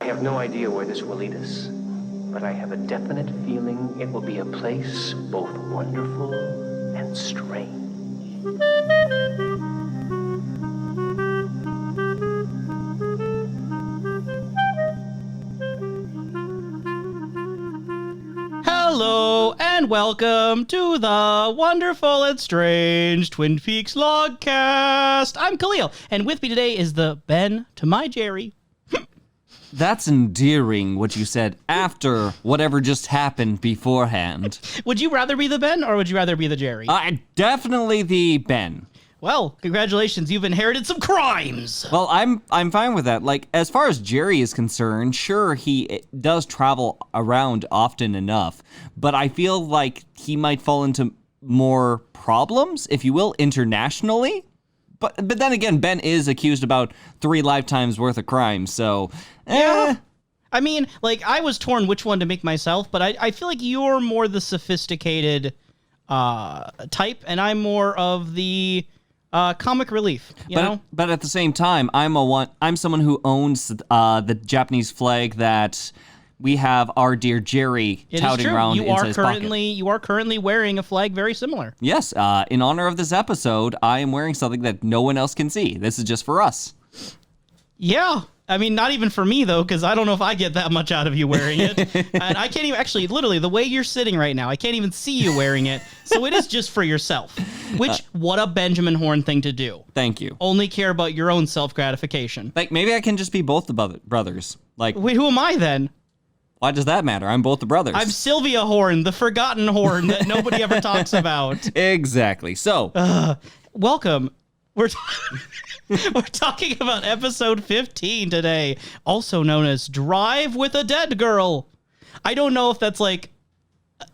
have no idea where this will lead us, but I have a definite feeling it will be a place both wonderful and strange. Hello and welcome to the wonderful and strange Twin Peaks Logcast. I'm Kalil, and with me today is the Ben to my Jerry. That's endearing, what you said after whatever just happened beforehand. Would you rather be the Ben or would you rather be the Jerry? Definitely the Ben. Well, congratulations, you've inherited some crimes. Well, I'm fine with that. Like, as far as Jerry is concerned, sure, he does travel around often enough, but I feel like he might fall into more problems, if you will, internationally. But then again, Ben is accused about 3 lifetimes worth of crimes, so... Yeah. I mean, like, I was torn which one to make myself, but I feel like you're more the sophisticated type, and I'm more of the... comic relief, you know? But at the same time, I'm someone who owns the Japanese flag that we have our dear Jerry touting around inside his pocket. You are currently wearing a flag very similar. Yes, in honor of this episode, I am wearing something that no one else can see. This is just for us. Yeah. I mean, not even for me, though, because I don't know if I get that much out of you wearing it. And I can't even, actually, literally, the way you're sitting right now, I can't even see you wearing it. So it is just for yourself. Which, what a Benjamin Horn thing to do. Thank you. Only care about your own self-gratification. Like, maybe I can just be both the brothers. Like, wait, who am I then? Why does that matter? I'm both the brothers. I'm Sylvia Horn, the forgotten Horn that nobody ever talks about. Exactly. So, welcome. We're talking about episode 15 today, also known as Drive with a Dead Girl. I don't know if that's like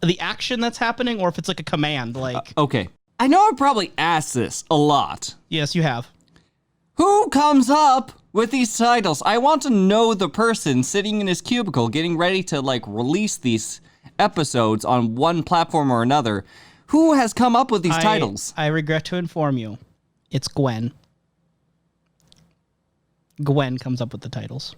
the action that's happening or if it's like a command. Like, okay. I know I've probably asked this a lot. Yes, you have. Who comes up with these titles? I want to know the person sitting in his cubicle getting ready to like release these episodes on one platform or another. Who has come up with these titles? I regret to inform you. It's Gwen. Gwen comes up with the titles.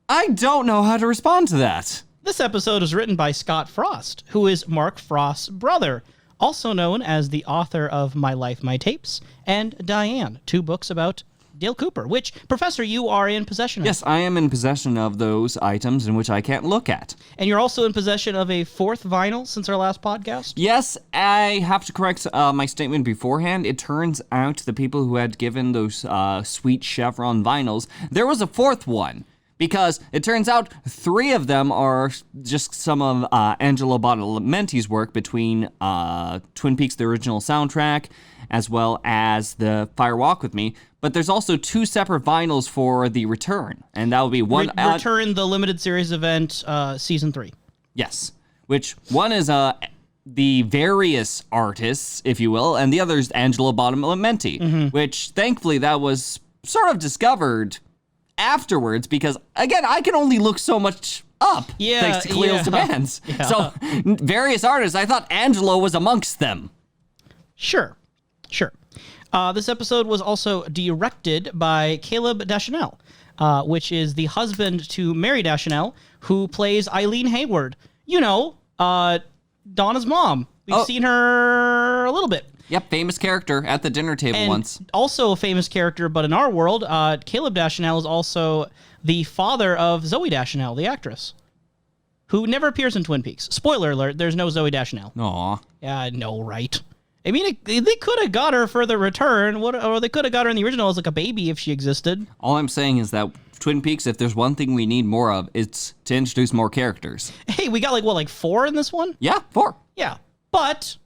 I don't know how to respond to that. This episode is written by Scott Frost, who is Mark Frost's brother, also known as the author of My Life, My Tapes, and Diane, 2 books about Dale Cooper, which, Professor, you are in possession of. Yes, I am in possession of those items in which I can't look at. And you're also in possession of a 4th vinyl since our last podcast? Yes, I have to correct my statement beforehand. It turns out the people who had given those sweet chevron vinyls, there was a 4th one. Because it turns out 3 of them are just some of Angelo Badalamenti's work between Twin Peaks, the original soundtrack, as well as the Fire Walk With Me. But there's also 2 separate vinyls for The Return. And that would be one... Return, the limited series event, season 3. Yes. Which one is the various artists, if you will, and the other is Angelo Badalamenti, which thankfully that was sort of discovered afterwards, because again, I can only look so much up thanks to Kalil's demands. Yeah. So various artists, I thought Angelo was amongst them. Sure. This episode was also directed by Caleb Deschanel, which is the husband to Mary Deschanel, who plays Eileen Hayward. You know, Donna's mom. We've seen her a little bit. Yep, famous character at the dinner table once. Also a famous character, but in our world, Caleb Deschanel is also the father of Zooey Deschanel, the actress, who never appears in Twin Peaks. Spoiler alert, there's no Zooey Deschanel. Aw. Yeah, I know, right? I mean, they could have got her for The Return, or they could have got her in the original as like a baby if she existed. All I'm saying is that Twin Peaks, if there's one thing we need more of, it's to introduce more characters. Hey, we got like 4 in this one? Yeah, 4. Yeah, but...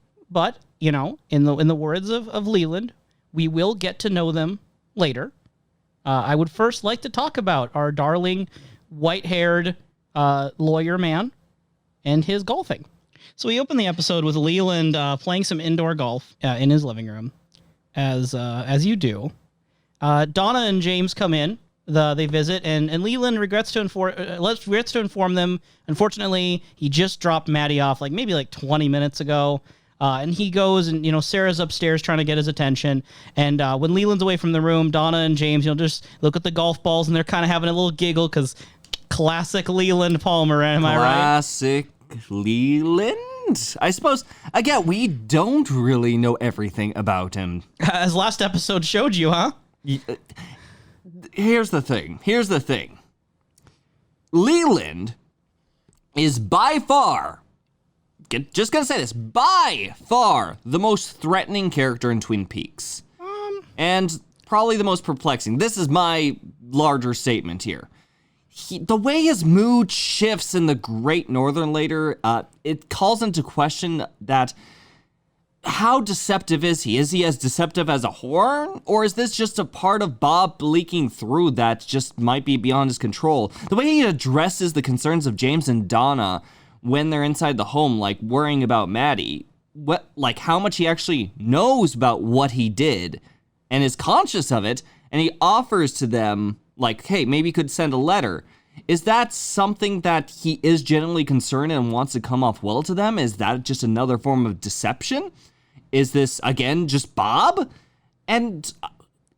you know, in the words of Leland, we will get to know them later. I would first like to talk about our darling white-haired lawyer man and his golfing. So we open the episode with Leland playing some indoor golf in his living room, as you do. Donna and James come in. They visit, and Leland regrets to inform them. Unfortunately, he just dropped Maddie off maybe 20 minutes ago. And he goes and, Sarah's upstairs trying to get his attention. And when Leland's away from the room, Donna and James, just look at the golf balls and they're kind of having a little giggle because classic Leland Palmer, am I right? Classic Leland? I suppose, again, we don't really know everything about him. As last episode showed you, huh? Here's the thing. Leland is by far, just gonna say this, by far the most threatening character in Twin Peaks. And probably the most perplexing. This is my larger statement here. The way his mood shifts in the Great Northern later, it calls into question that how deceptive is he? Is he as deceptive as a horn? Or is this just a part of Bob leaking through that just might be beyond his control? The way he addresses the concerns of James and Donna when they're inside the home, like worrying about Maddie, how much he actually knows about what he did and is conscious of it, and he offers to them, like, hey, maybe you could send a letter. Is that something that he is genuinely concerned and wants to come off well to them? Is that just another form of deception? Is this, again, just Bob? And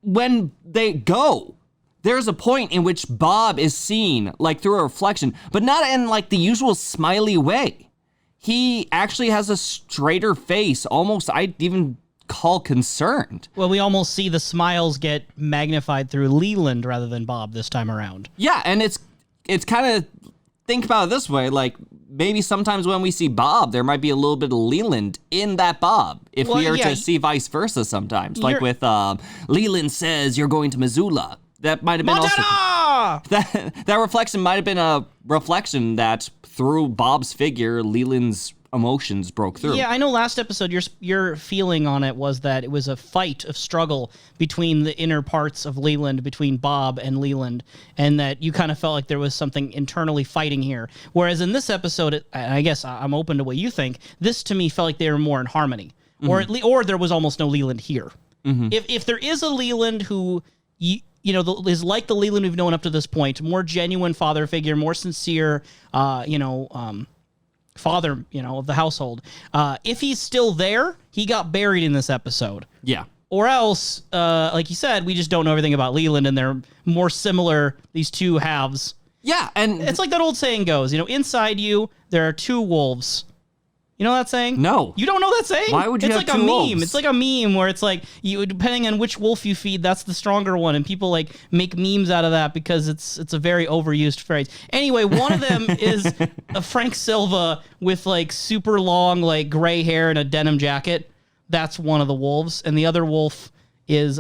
when they go, there's a point in which Bob is seen, like, through a reflection, but not in, like, the usual smiley way. He actually has a straighter face, almost, I'd even call concerned. Well, we almost see the smiles get magnified through Leland rather than Bob this time around. Yeah, and it's kind of, think about it this way, like, maybe sometimes when we see Bob, there might be a little bit of Leland in that Bob, if we are to see vice versa sometimes. Like with Leland says you're going to Missoula. That might have been Montana! That reflection might have been a reflection that through Bob's figure, Leland's emotions broke through. Yeah, I know last episode your feeling on it was that it was a fight of struggle between the inner parts of Leland, between Bob and Leland, and that you kind of felt like there was something internally fighting here. Whereas in this episode, and I guess I'm open to what you think, this to me felt like they were more in harmony. Mm-hmm. Or there was almost no Leland here. Mm-hmm. If there is a Leland who is like the Leland we've known up to this point, more genuine father figure, more sincere, father, of the household. If he's still there, he got buried in this episode. Yeah. Or else, like you said, we just don't know everything about Leland, and they're more similar, these two halves. Yeah, and it's like that old saying goes, inside you, there are two wolves. You know that saying? No. You don't know that saying? Why would you have two wolves? It's like a meme. It's like a meme where it's like, depending on which wolf you feed, that's the stronger one. And people like make memes out of that because it's a very overused phrase. Anyway, one of them is a Frank Silva with like super long like gray hair and a denim jacket. That's one of the wolves. And the other wolf is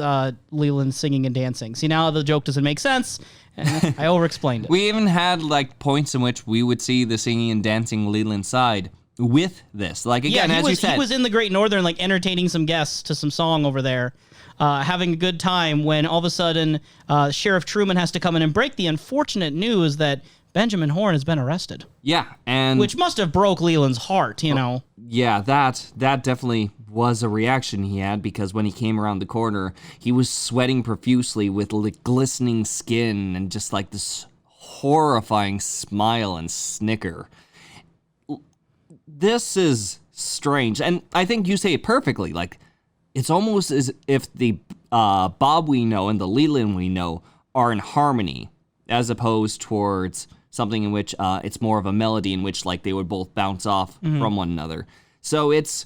Leland singing and dancing. See, now the joke doesn't make sense. I over-explained it. We even had like points in which we would see the singing and dancing Leland side with this. Like, again, as you said, he was in the Great Northern, like, entertaining some guests to some song over there, having a good time, when all of a sudden Sheriff Truman has to come in and break the unfortunate news that Benjamin Horne has been arrested. Yeah, and which must have broke Leland's heart, Yeah, that definitely was a reaction he had, because when he came around the corner, he was sweating profusely with glistening skin and just like this horrifying smile and snicker. This is strange, and I think you say it perfectly. Like, it's almost as if the Bob we know and the Leland we know are in harmony, as opposed towards something in which it's more of a melody in which like they would both bounce off from one another. So it's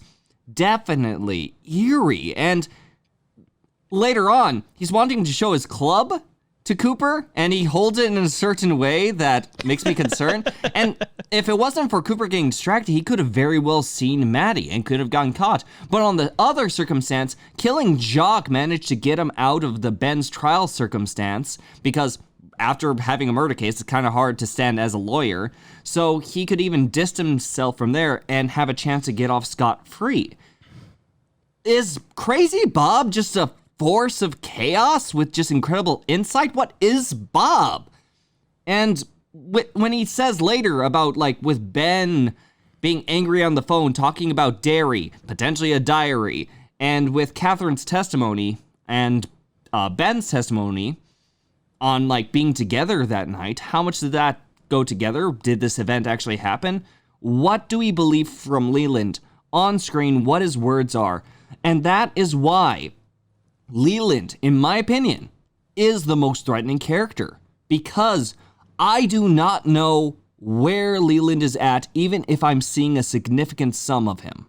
definitely eerie. And later on, he's wanting to show his club to Cooper, and he holds it in a certain way that makes me concerned. And if it wasn't for Cooper getting distracted, he could have very well seen Maddie and could have gotten caught. But on the other circumstance, killing Jock managed to get him out of the Ben's trial circumstance, because after having a murder case, it's kind of hard to stand as a lawyer. So he could even distance himself from there and have a chance to get off scot-free. Is Crazy Bob just a force of chaos with just incredible insight? What is Bob? And when he says later about, like, with Ben being angry on the phone, talking about dairy, potentially a diary, and with Catherine's testimony and Ben's testimony on, like, being together that night, how much did that go together? Did this event actually happen? What do we believe from Leland on screen what his words are. And that is why Leland, in my opinion, is the most threatening character. Because I do not know where Leland is at, even if I'm seeing a significant sum of him.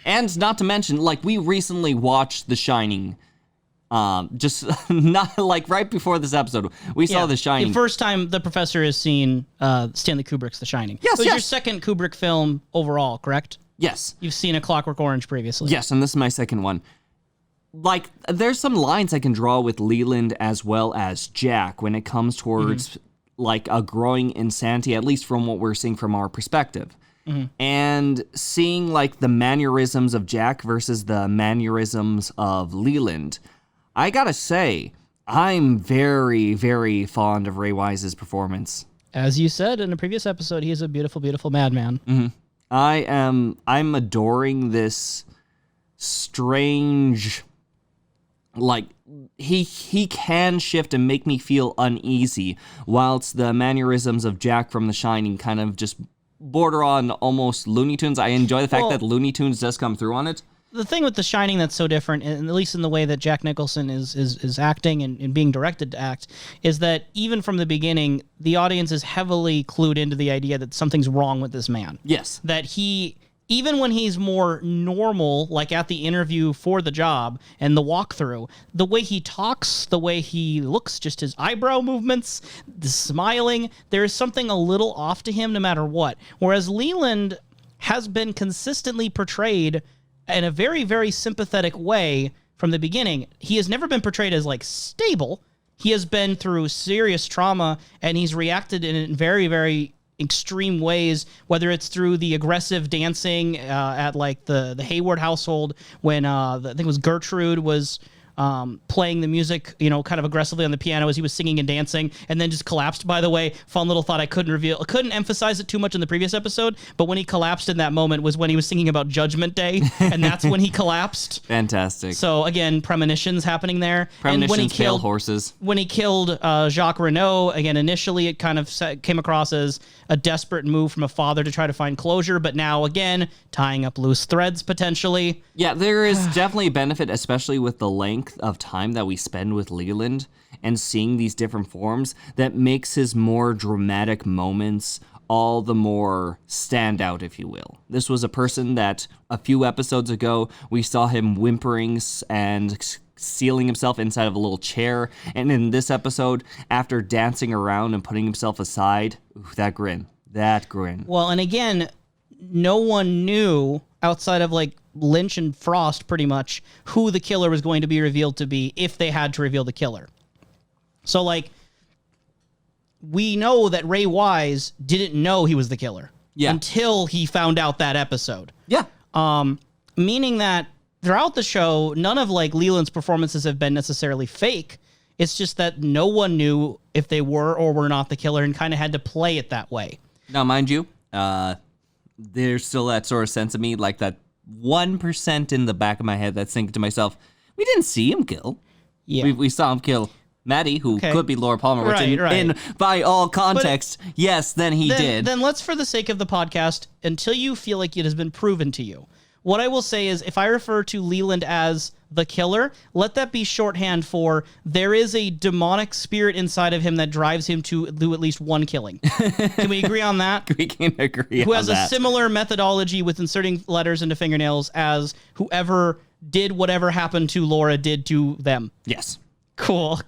And not to mention, like, we recently watched The Shining. Just not like right before this episode, we saw The Shining. The first time the professor has seen Stanley Kubrick's The Shining. Yes, it was your second Kubrick film overall, correct? Yes. You've seen A Clockwork Orange previously. Yes, and this is my second one. Like, there's some lines I can draw with Leland as well as Jack when it comes towards, like, a growing insanity, at least from what we're seeing from our perspective. And seeing, like, the mannerisms of Jack versus the mannerisms of Leland, I gotta say, I'm very, very fond of Ray Wise's performance. As you said in a previous episode, he is a beautiful, beautiful madman. I'm adoring this strange, like, he can shift and make me feel uneasy, whilst the mannerisms of Jack from The Shining kind of just border on almost Looney Tunes. I enjoy the fact that Looney Tunes does come through on it. The thing with The Shining that's so different, and at least in the way that Jack Nicholson is acting and being directed to act, is that even from the beginning, the audience is heavily clued into the idea that something's wrong with this man. Yes. That he, even when he's more normal, like at the interview for the job and the walkthrough, the way he talks, the way he looks, just his eyebrow movements, the smiling, there is something a little off to him no matter what. Whereas Leland has been consistently portrayed in a very, very sympathetic way from the beginning. He has never been portrayed as, like, stable. He has been through serious trauma, and he's reacted in very, very extreme ways, whether it's through the aggressive dancing at, like, the Hayward household when I think it was Gertrude was playing the music, you know, kind of aggressively on the piano as he was singing and dancing, and then just collapsed. By the way, fun little thought I couldn't emphasize it too much in the previous episode, but when he collapsed in that moment was when he was singing about Judgment Day, and that's when he collapsed. Fantastic. So again, premonitions happening there. Premonitions, and when he pale killed horses. When he killed Jacques Renault, again, initially it kind of came across as a desperate move from a father to try to find closure, but now again, tying up loose threads potentially. Yeah, there is definitely a benefit, especially with the length of time that we spend with Leland and seeing these different forms, that makes his more dramatic moments all the more stand out, if you will. This was a person that a few episodes ago we saw him whimpering and sealing himself inside of a little chair, and in this episode, after dancing around and putting himself aside, that grin. Well, and again, no one knew outside of, like, Lynch and Frost, pretty much, who the killer was going to be revealed to be if they had to reveal the killer. So, like, we know that Ray Wise didn't know he was the killer until he found out that episode. Yeah. Meaning that throughout the show, none of, like, Leland's performances have been necessarily fake. It's just that no one knew if they were or were not the killer and kind of had to play it that way. Now, mind you, there's still that sort of sense of me, like that 1% in the back of my head that's thinking to myself, we didn't see him kill. Yeah. We saw him kill Maddie, who could be Laura Palmer, which in by all context, yes, then he did. Then let's, for the sake of the podcast, until you feel like it has been proven to you, what I will say is if I refer to Leland as the killer, let that be shorthand for there is a demonic spirit inside of him that drives him to do at least one killing. Can we agree on that? We can agree on that. Who has a similar methodology with inserting letters into fingernails as whoever did whatever happened to Laura did to them. Yes. Cool.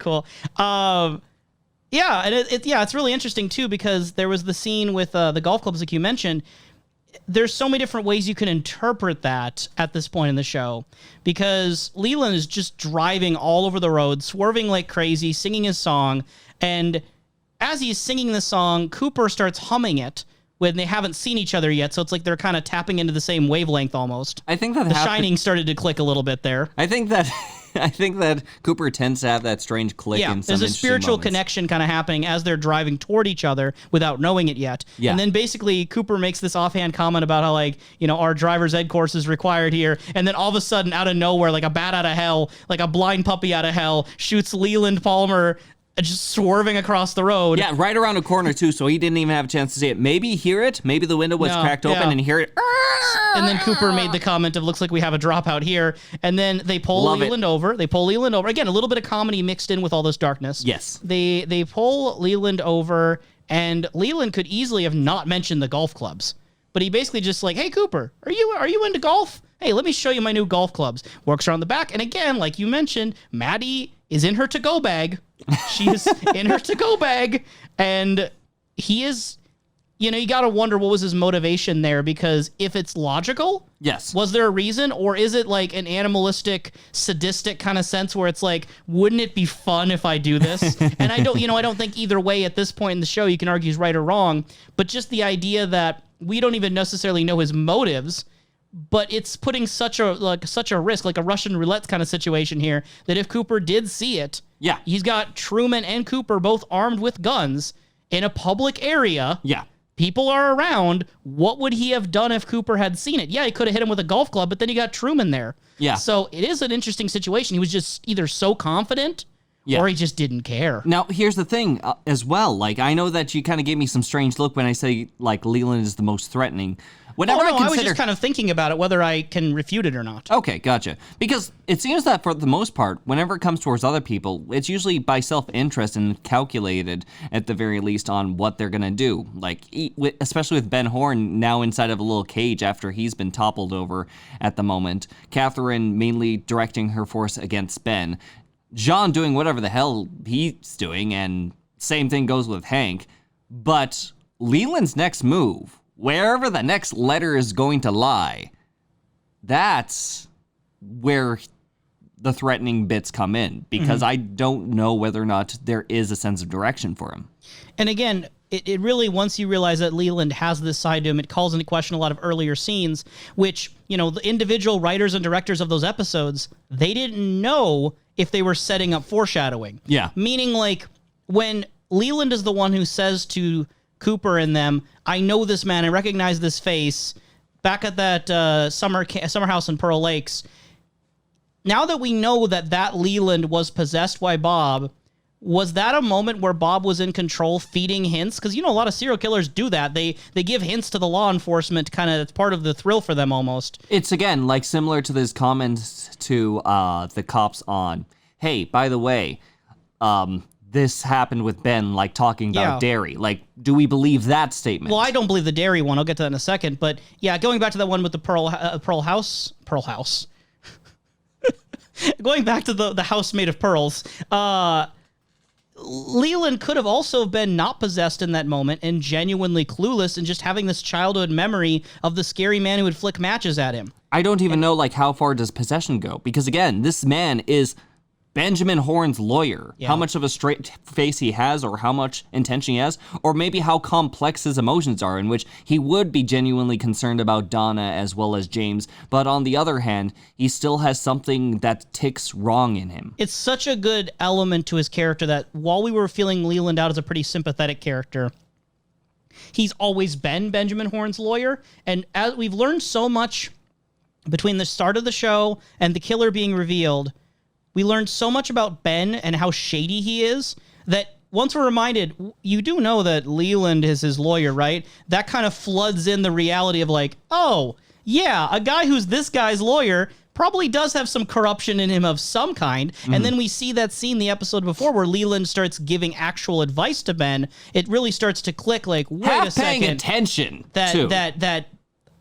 Yeah, and it's really interesting too, because there was the scene with the golf clubs, like you mentioned. There's so many different ways you can interpret that at this point in the show, because Leland is just driving all over the road, swerving like crazy, singing his song, and as he's singing the song, Cooper starts humming it when they haven't seen each other yet, so it's like they're kind of tapping into the same wavelength almost. I think that The Shining started to click a little bit there. I think that Cooper tends to have that strange click in some there's a spiritual connection kind of happening as they're driving toward each other without knowing it yet. Yeah. And then basically Cooper makes this offhand comment about how, like, you know, our driver's ed course is required here. And then all of a sudden, out of nowhere, like a bat out of hell, like a blind puppy out of hell, shoots Leland Palmer just swerving across the road. Yeah, right around a corner too, so he didn't even have a chance to see it. Maybe hear it. Maybe the window was cracked open and hear it. And then Cooper made the comment of, looks like we have a dropout here. And then they pull Leland over. They pull Leland over. Again, a little bit of comedy mixed in with all this darkness. Yes. They pull Leland over, and Leland could easily have not mentioned the golf clubs. But he basically just like, hey, Cooper, are you into golf? Hey, let me show you my new golf clubs. Works around the back. And again, like you mentioned, Maddie is in her to-go bag. She's in her to-go bag. And he is, you got to wonder what was his motivation there, because if it's logical, yes, was there a reason? Or is it like an animalistic, sadistic kind of sense where it's like, wouldn't it be fun if I do this? And I don't think either way at this point in the show you can argue is right or wrong, but just the idea that we don't even necessarily know his motives, but it's putting such a risk, like a Russian roulette kind of situation here, that if Cooper did see it, yeah, he's got Truman and Cooper both armed with guns in a public area. Yeah. People are around. What would he have done if Cooper had seen it? Yeah, he could have hit him with a golf club, but then you got Truman there. Yeah. So it is an interesting situation. He was just either so confident or he just didn't care. Now, here's the thing as well. Like, I know that you kind of gave me some strange look when I say, like, Leland is the most threatening. Whenever I was just kind of thinking about it, whether I can refute it or not. Okay, gotcha. Because it seems that for the most part, whenever it comes towards other people, it's usually by self-interest and calculated, at the very least, on what they're going to do. Like, especially with Ben Horn now inside of a little cage after he's been toppled over at the moment. Catherine mainly directing her force against Ben. John doing whatever the hell he's doing, and same thing goes with Hank. But Leland's next move, wherever the next letter is going to lie, that's where the threatening bits come in, because I don't know whether or not there is a sense of direction for him. And again, it really, once you realize that Leland has this side to him, it calls into question a lot of earlier scenes, which, the individual writers and directors of those episodes, they didn't know if they were setting up foreshadowing. Yeah. Meaning, like, when Leland is the one who says to Cooper and them, I know this man, I recognize this face, back at that summer house in Pearl Lakes. Now that we know that Leland was possessed by Bob, was that a moment where Bob was in control, feeding hints? Because, a lot of serial killers do that. They give hints to the law enforcement, kind of, it's part of the thrill for them almost. It's, again, like similar to this comments to the cops on, hey, by the way, this happened with Ben, like, talking about dairy. Like, do we believe that statement? Well, I don't believe the dairy one. I'll get to that in a second. But, yeah, going back to that one with the Pearl House. Going back to the house made of pearls, Leland could have also been not possessed in that moment and genuinely clueless and just having this childhood memory of the scary man who would flick matches at him. I don't even know, like, how far does possession go? Because, again, this man is Benjamin Horne's lawyer. Yeah. How much of a straight face he has, or how much intention he has, or maybe how complex his emotions are, in which he would be genuinely concerned about Donna as well as James, but on the other hand, he still has something that ticks wrong in him. It's such a good element to his character that while we were feeling Leland out as a pretty sympathetic character, he's always been Benjamin Horne's lawyer, and as we've learned so much between the start of the show and the killer being revealed, we learned so much about Ben and how shady he is that once we're reminded, you do know that Leland is his lawyer, right? That kind of floods in the reality of like, oh, yeah, a guy who's this guy's lawyer probably does have some corruption in him of some kind. Mm-hmm. And then we see that scene the episode before where Leland starts giving actual advice to Ben. It really starts to click like, wait a second. Paying attention that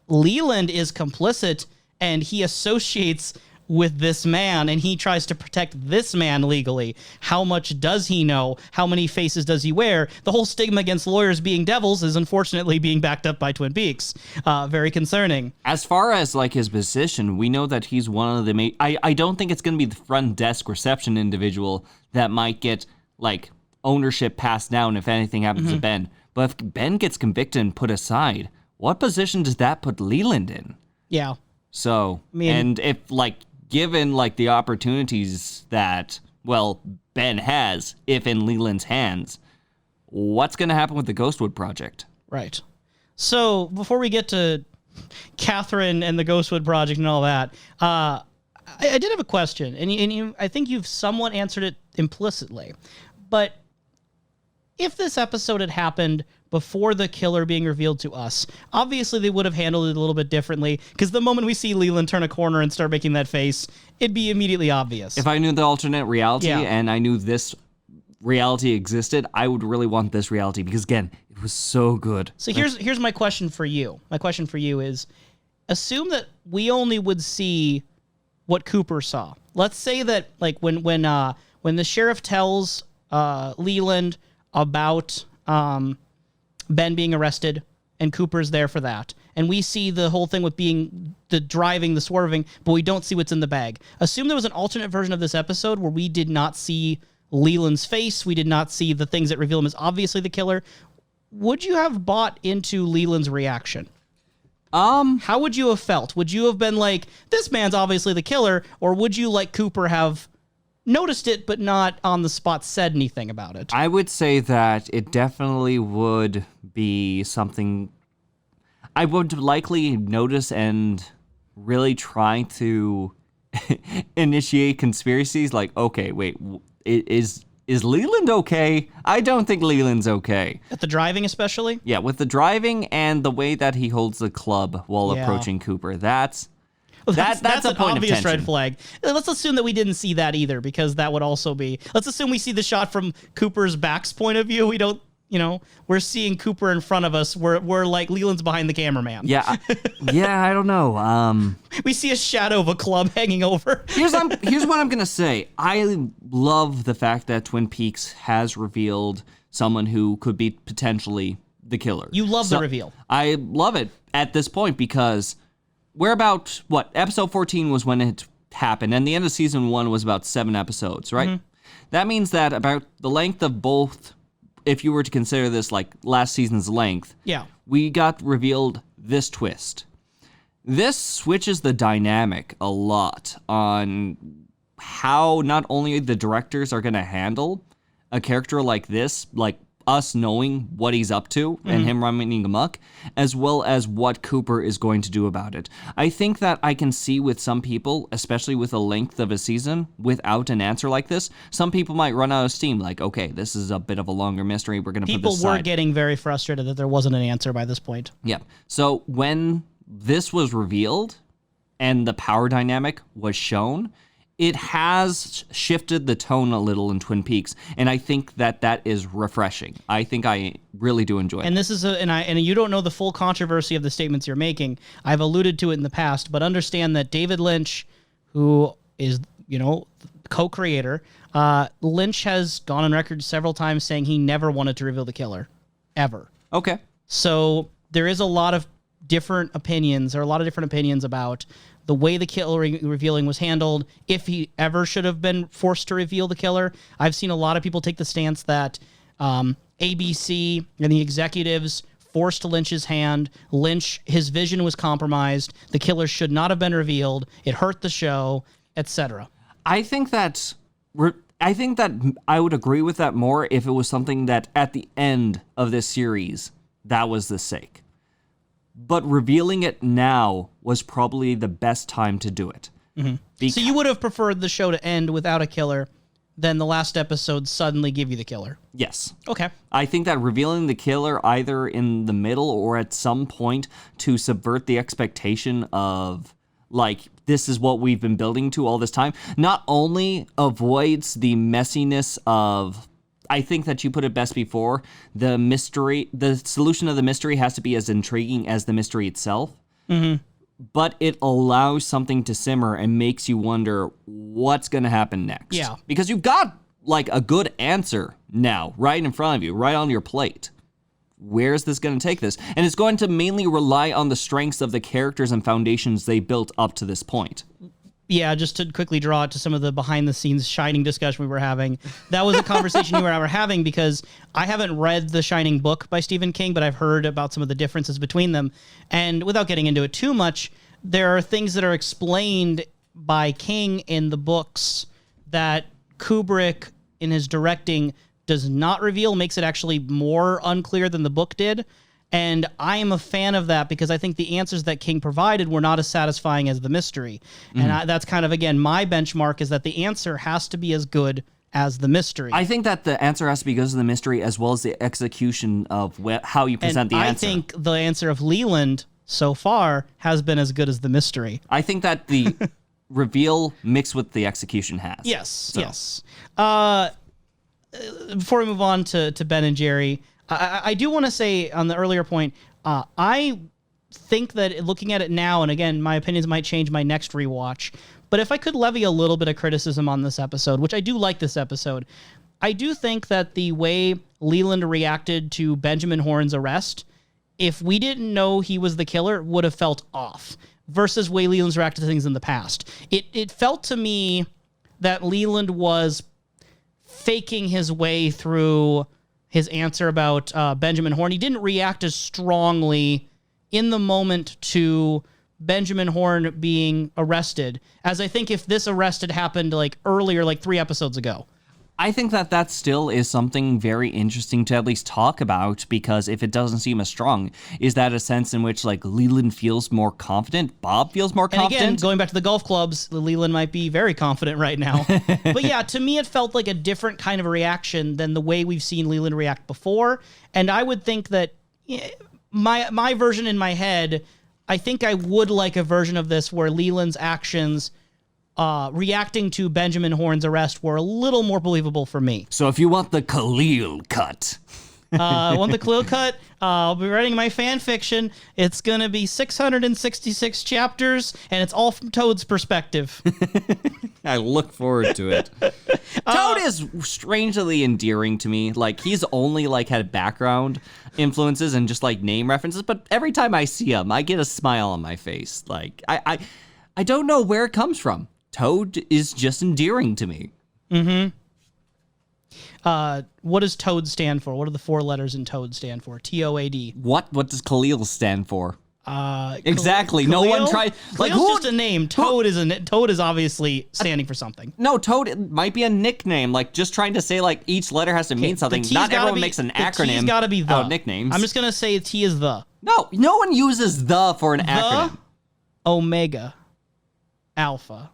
Leland is complicit and he associates with this man, and he tries to protect this man legally. How much does he know? How many faces does he wear? The whole stigma against lawyers being devils is unfortunately being backed up by Twin Peaks. Very concerning. As far as like his position, we know that he's one of the I don't think it's going to be the front desk reception individual that might get like ownership passed down if anything happens to Ben. But if Ben gets convicted and put aside, what position does that put Leland in? Yeah. So, and if like given like the opportunities that, well, Ben has, if in Leland's hands, what's going to happen with the Ghostwood Project? Right. So before we get to Catherine and the Ghostwood Project and all that, I did have a question, and I think you've somewhat answered it implicitly. But if this episode had happened before the killer being revealed to us, obviously they would have handled it a little bit differently, because the moment we see Leland turn a corner and start making that face, it'd be immediately obvious. If I knew the alternate reality and I knew this reality existed, I would really want this reality, because again, it was so good. So here's my question for you. My question for you is, assume that we only would see what Cooper saw. Let's say that like when the sheriff tells Leland about Ben being arrested, and Cooper's there for that, and we see the whole thing with being the driving, the swerving, but we don't see what's in the bag. Assume there was an alternate version of this episode where we did not see Leland's face, we did not see the things that reveal him as obviously the killer. Would you have bought into Leland's reaction? How would you have felt? Would you have been like, this man's obviously the killer, or would you, like Cooper, have noticed it but not on the spot said anything about it? I would say that it definitely would be something I would likely notice and really try to initiate conspiracies. Like, okay, wait, is Leland okay? I don't think Leland's okay. At the driving especially? Yeah, with the driving and the way that he holds the club while approaching Cooper. That's a an point obvious of tension. red flag. Let's assume that we didn't see that either, because that would also be... Let's assume we see the shot from Cooper's back's point of view. We don't, we're seeing Cooper in front of us. We're like Leland's behind the cameraman. Yeah, I don't know. We see a shadow of a club hanging over. Here's what I'm gonna say. I love the fact that Twin Peaks has revealed someone who could be potentially the killer. You love the reveal. I love it at this point, because we're about, episode 14 was when it happened, and the end of season 1 was about 7 episodes, right? Mm-hmm. That means that about the length of both, if you were to consider this like last season's length, we got revealed this twist. This switches the dynamic a lot on how not only the directors are going to handle a character like this, like us knowing what he's up to and him running amok, as well as what Cooper is going to do about it. I think that I can see with some people, especially with the length of a season, without an answer like this, some people might run out of steam. Like, okay, this is a bit of a longer mystery. We're going to put this aside. People were getting very frustrated that there wasn't an answer by this point. Yeah. So when this was revealed and the power dynamic was shown, it has shifted the tone a little in Twin Peaks, and I think that is refreshing. I think I really do enjoy it. And this is and you don't know the full controversy of the statements you're making. I've alluded to it in the past, but understand that David Lynch, who is, co-creator, Lynch has gone on record several times saying he never wanted to reveal the killer, ever. Okay. So there is a lot of different opinions, about the way the killer revealing was handled, if he ever should have been forced to reveal the killer. I've seen a lot of people take the stance that ABC and the executives forced Lynch's hand. Lynch, his vision was compromised. The killer should not have been revealed. It hurt the show, etc. I think that I would agree with that more if it was something that at the end of this series, that was the sake. But revealing it now was probably the best time to do it. Mm-hmm. So you would have preferred the show to end without a killer than the last episode suddenly give you the killer? Yes. Okay. I think that revealing the killer either in the middle or at some point to subvert the expectation of, like, this is what we've been building to all this time, not only avoids the messiness of... I think that you put it best before, the solution of the mystery has to be as intriguing as the mystery itself, but it allows something to simmer and makes you wonder what's going to happen next. Yeah. Because you've got, like, a good answer now, right in front of you, right on your plate. Where is this going to take this? And it's going to mainly rely on the strengths of the characters and foundations they built up to this point. Yeah, just to quickly draw it to some of the behind-the-scenes Shining discussion we were having. That was a conversation you and I were having, because I haven't read the Shining book by Stephen King, but I've heard about some of the differences between them. And without getting into it too much, there are things that are explained by King in the books that Kubrick, in his directing, does not reveal, makes it actually more unclear than the book did. And I am a fan of that, because I think the answers that King provided were not as satisfying as the mystery. And that's kind of, again, my benchmark is that the answer has to be as good as the mystery. I think that the answer has to be because of the mystery as well as the execution of how you present the answer. I think the answer of Leland so far has been as good as the mystery. I think that the reveal mixed with the execution has. Yes, yes. Before we move on to Ben and Jerry, I do want to say on the earlier point, I think that looking at it now, and again, my opinions might change my next rewatch, but if I could levy a little bit of criticism on this episode, which I do like this episode, I do think that the way Leland reacted to Benjamin Horne's arrest, if we didn't know he was the killer, would have felt off versus way Leland's reacted to things in the past. It felt to me that Leland was faking his way through his answer about Benjamin Horne. He didn't react as strongly in the moment to Benjamin Horne being arrested as I think if this arrest had happened like earlier, like 3 episodes ago. I think that still is something very interesting to at least talk about, because if it doesn't seem as strong, is that a sense in which like Leland feels more confident, Bob feels more confident? And again, going back to the golf clubs, Leland might be very confident right now. But yeah, to me, it felt like a different kind of reaction than the way we've seen Leland react before. And I would think that my version in my head, I think I would like a version of this where Leland's actions reacting to Benjamin Horne's arrest were a little more believable for me. So if you want the Kalil cut. Want the Kalil cut? I'll be writing my fan fiction. It's going to be 666 chapters, and it's all from Toad's perspective. I look forward to it. Toad is strangely endearing to me. Like, he's only, like, had background influences and just, like, name references, but every time I see him, I get a smile on my face. Like, I don't know where it comes from. Toad is just endearing to me. Mm-hmm. What does Toad stand for? What do the 4 letters in Toad stand for? T-O-A-D. What does Kalil stand for? Exactly. Kalil? No one tried. Like, who's just a name. Toad is obviously standing for something. No, Toad might be a nickname. Like, just trying to say like each letter has to mean something. Not everyone makes an acronym. T's got to be the nicknames. I'm just gonna say T is the. No one uses the for an acronym. Omega, Alpha.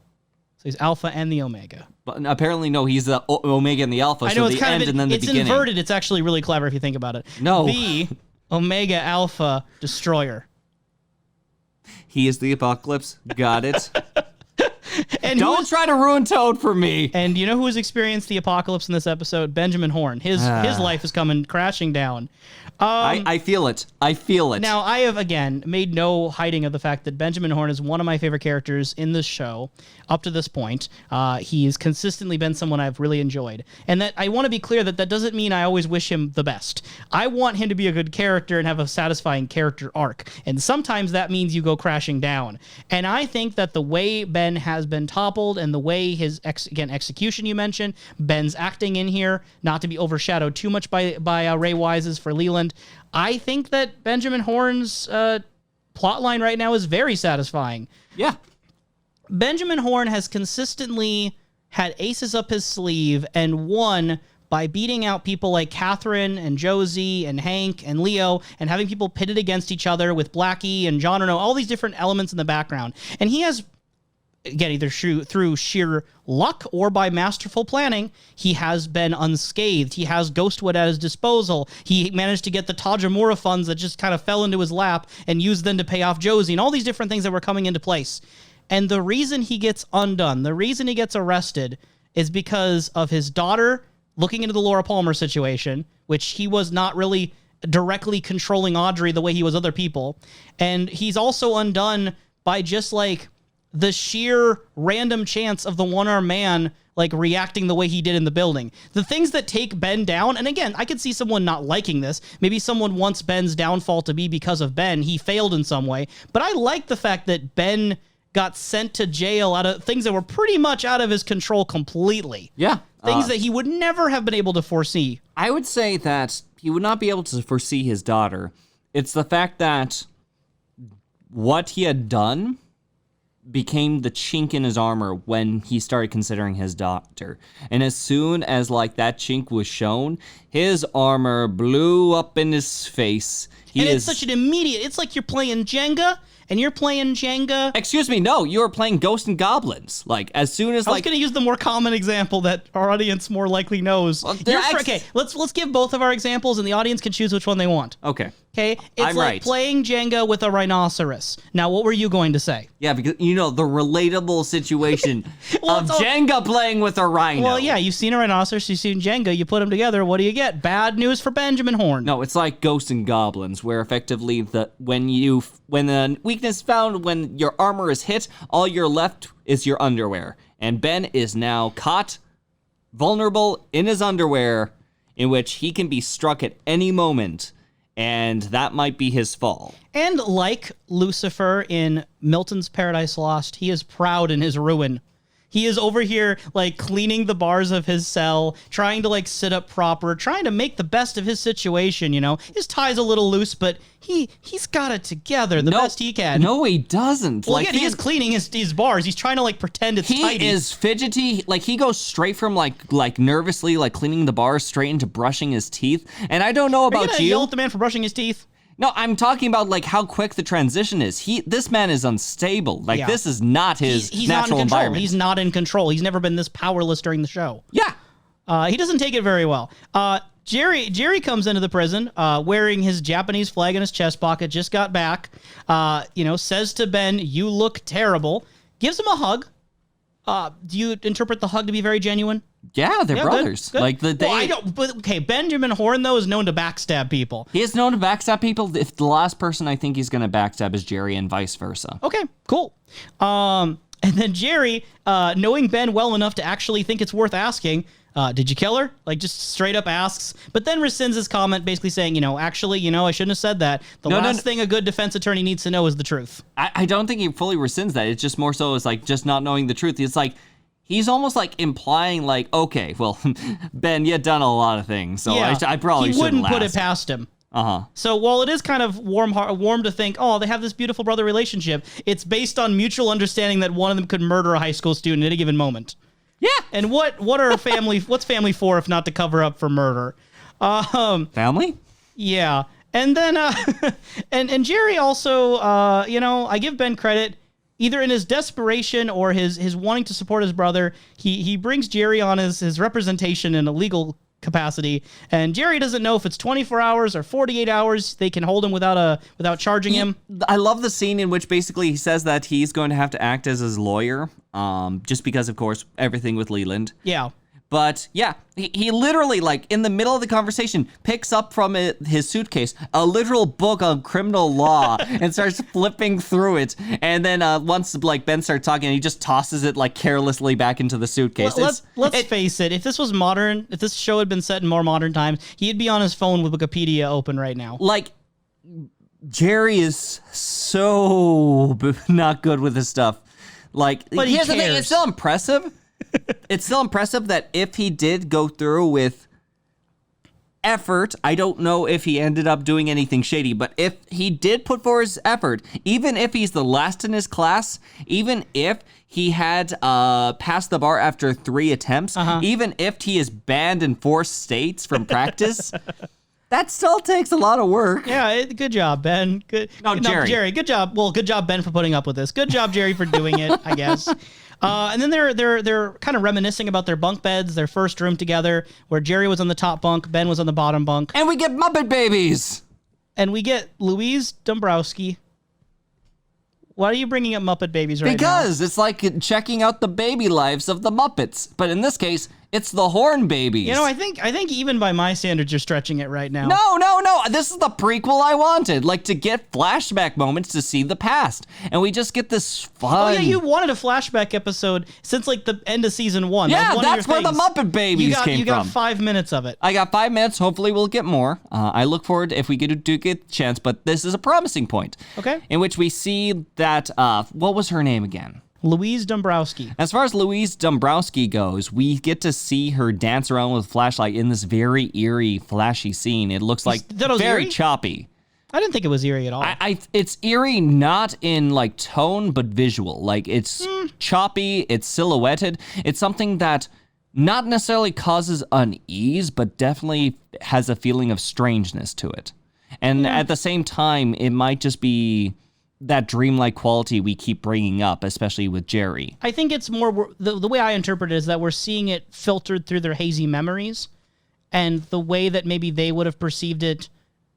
So he's Alpha and the Omega. But apparently, no, he's the Omega and the Alpha. I know, so it's the kind end of and then the beginning. It's inverted. It's actually really clever if you think about it. No. The Omega Alpha Destroyer. He is the apocalypse. Got it. And don't try to ruin Toad for me. And you know who has experienced the apocalypse in this episode? Benjamin Horne. His life is coming crashing down. I feel it. I feel it. Now, I have, again, made no hiding of the fact that Benjamin Horne is one of my favorite characters in this show up to this point. He has consistently been someone I've really enjoyed. And that I want to be clear that doesn't mean I always wish him the best. I want him to be a good character and have a satisfying character arc. And sometimes that means you go crashing down. And I think that the way Ben has been toppled and the way his, execution you mentioned, Ben's acting in here, not to be overshadowed too much by Ray Wise's for Leland, I think that Benjamin Horne's plotline right now is very satisfying. Yeah. Benjamin Horne has consistently had aces up his sleeve and won by beating out people like Catherine and Josie and Hank and Leo and having people pitted against each other with Blackie and John Renault, all these different elements in the background. And he has, again, either through sheer luck or by masterful planning, he has been unscathed. He has Ghostwood at his disposal. He managed to get the Tajimura funds that just kind of fell into his lap and used them to pay off Josie and all these different things that were coming into place. And the reason he gets undone, the reason he gets arrested is because of his daughter looking into the Laura Palmer situation, which he was not really directly controlling Audrey the way he was other people. And he's also undone by just like the sheer random chance of the one-armed man like reacting the way he did in the building. The things that take Ben down, and again, I could see someone not liking this. Maybe someone wants Ben's downfall to be because of Ben. He failed in some way. But I like the fact that Ben got sent to jail out of things that were pretty much out of his control completely. Yeah. Things that he would never have been able to foresee. I would say that he would not be able to foresee his daughter. It's the fact that what he had done became the chink in his armor when he started considering his daughter. And as soon as like that chink was shown, his armor blew up in his face. It's such an immediate, it's like you're playing Jenga and you're playing Jenga. Excuse me, no, you were playing Ghosts and Goblins. Like, as soon as, I was going to use the more common example that our audience more likely knows. Okay, let's give both of our examples, and the audience can choose which one they want. Okay. Okay, it's like playing Jenga with a rhinoceros. Now, what were you going to say? Yeah, because, the relatable situation of Jenga playing with a rhino. Well, yeah, you've seen a rhinoceros, you've seen Jenga, you put them together, what do you get? Bad news for Benjamin Horn. No, it's like Ghosts and Goblins, where effectively when the weakness found when your armor is hit, all you're left is your underwear. And Ben is now caught, vulnerable in his underwear, in which he can be struck at any moment. And that might be his fall. And like Lucifer in Milton's Paradise Lost, he is proud in his ruin. He is over here, like, cleaning the bars of his cell, trying to, like, sit up proper, trying to make the best of his situation, His tie's a little loose, but he's got it together the best he can. No, he doesn't. Well, he is cleaning his bars. He's trying to, like, pretend it's tidy. He is fidgety. Like, he goes straight from, like nervously, like, cleaning the bars straight into brushing his teeth. And I don't know about you. Are you gonna yell at the man for brushing his teeth? No, I'm talking about, like, how quick the transition is. This man is unstable. Like, this is not his natural environment. He's not in control. He's never been this powerless during the show. Yeah. He doesn't take it very well. Jerry comes into the prison wearing his Japanese flag in his chest pocket, just got back, says to Ben, "You look terrible," gives him a hug. Do you interpret the hug to be very genuine? Yeah, they're brothers. Good. Like Benjamin Horn, though, is known to backstab people. He is known to backstab people. If the last person I think he's going to backstab is Jerry and vice versa. Okay, cool. And then Jerry, knowing Ben well enough to actually think it's worth asking, did you kill her? Like, just straight up asks, but then rescinds his comment, basically saying, actually, I shouldn't have said that. The last thing a good defense attorney needs to know is the truth. I don't think he fully rescinds that. It's just more so as, like, just not knowing the truth. It's like, he's almost like implying, like, okay, well, Ben, you've done a lot of things, so yeah, I probably shouldn't wouldn't put it past him. Uh-huh. So while it is kind of warm to think, oh, they have this beautiful brother relationship, it's based on mutual understanding that one of them could murder a high school student at a given moment. Yeah. And what's family for if not to cover up for murder? Family? Yeah. And then and Jerry also I give Ben credit. Either in his desperation or his wanting to support his brother, he brings Jerry on his representation in a legal capacity, and Jerry doesn't know if it's 24 hours or 48 hours they can hold him without charging him. I love the scene in which basically he says that he's going to have to act as his lawyer, just because, of course, everything with Leland. Yeah. But yeah, he literally, like, in the middle of the conversation, picks up from his suitcase a literal book on criminal law and starts flipping through it. And then once, like, Ben starts talking, he just tosses it, like, carelessly back into the suitcase. Let's face it. If this was modern, if this show had been set in more modern times, he'd be on his phone with Wikipedia open right now. Like, Jerry is so not good with his stuff. Like, but here's the thing, it's still impressive. It's still impressive that if he did go through with effort, I don't know if he ended up doing anything shady, but if he did put forth his effort, even if he's the last in his class, even if he had passed the bar after 3 attempts, even if he is banned in 4 states from practice, that still takes a lot of work. Yeah, good job, Ben. Jerry. Good job. Well, good job, Ben, for putting up with this. Good job, Jerry, for doing it, I guess. And then they're kind of reminiscing about their bunk beds, their first room together, where Jerry was on the top bunk, Ben was on the bottom bunk. And we get Muppet babies. And we get Louise Dombrowski. Why are you bringing up Muppet babies right now? Because it's like checking out the baby lives of the Muppets. But in this case, it's the Horn babies. I think even by my standards, you're stretching it right now. No. This is the prequel I wanted. Like, to get flashback moments to see the past. And we just get this fun. Oh, yeah, you wanted a flashback episode since, like, the end of season 1. Yeah, that's where the Muppet babies came from. You got 5 minutes of it. I got 5 minutes. Hopefully we'll get more. I look forward if we do get a chance, but this is a promising point. Okay. In which we see that, what was her name again? Louise Dombrowski. As far as Louise Dombrowski goes, we get to see her dance around with a flashlight in this very eerie, flashy scene. It looks like very eerie? choppy. I didn't think it was eerie at all. It's eerie not in, like, tone, but visual. Like, it's choppy, it's silhouetted. It's something that not necessarily causes unease, but definitely has a feeling of strangeness to it. And at the same time, it might just be that dreamlike quality we keep bringing up, especially with Jerry. I think it's more, the way I interpret it is that we're seeing it filtered through their hazy memories and the way that maybe they would have perceived it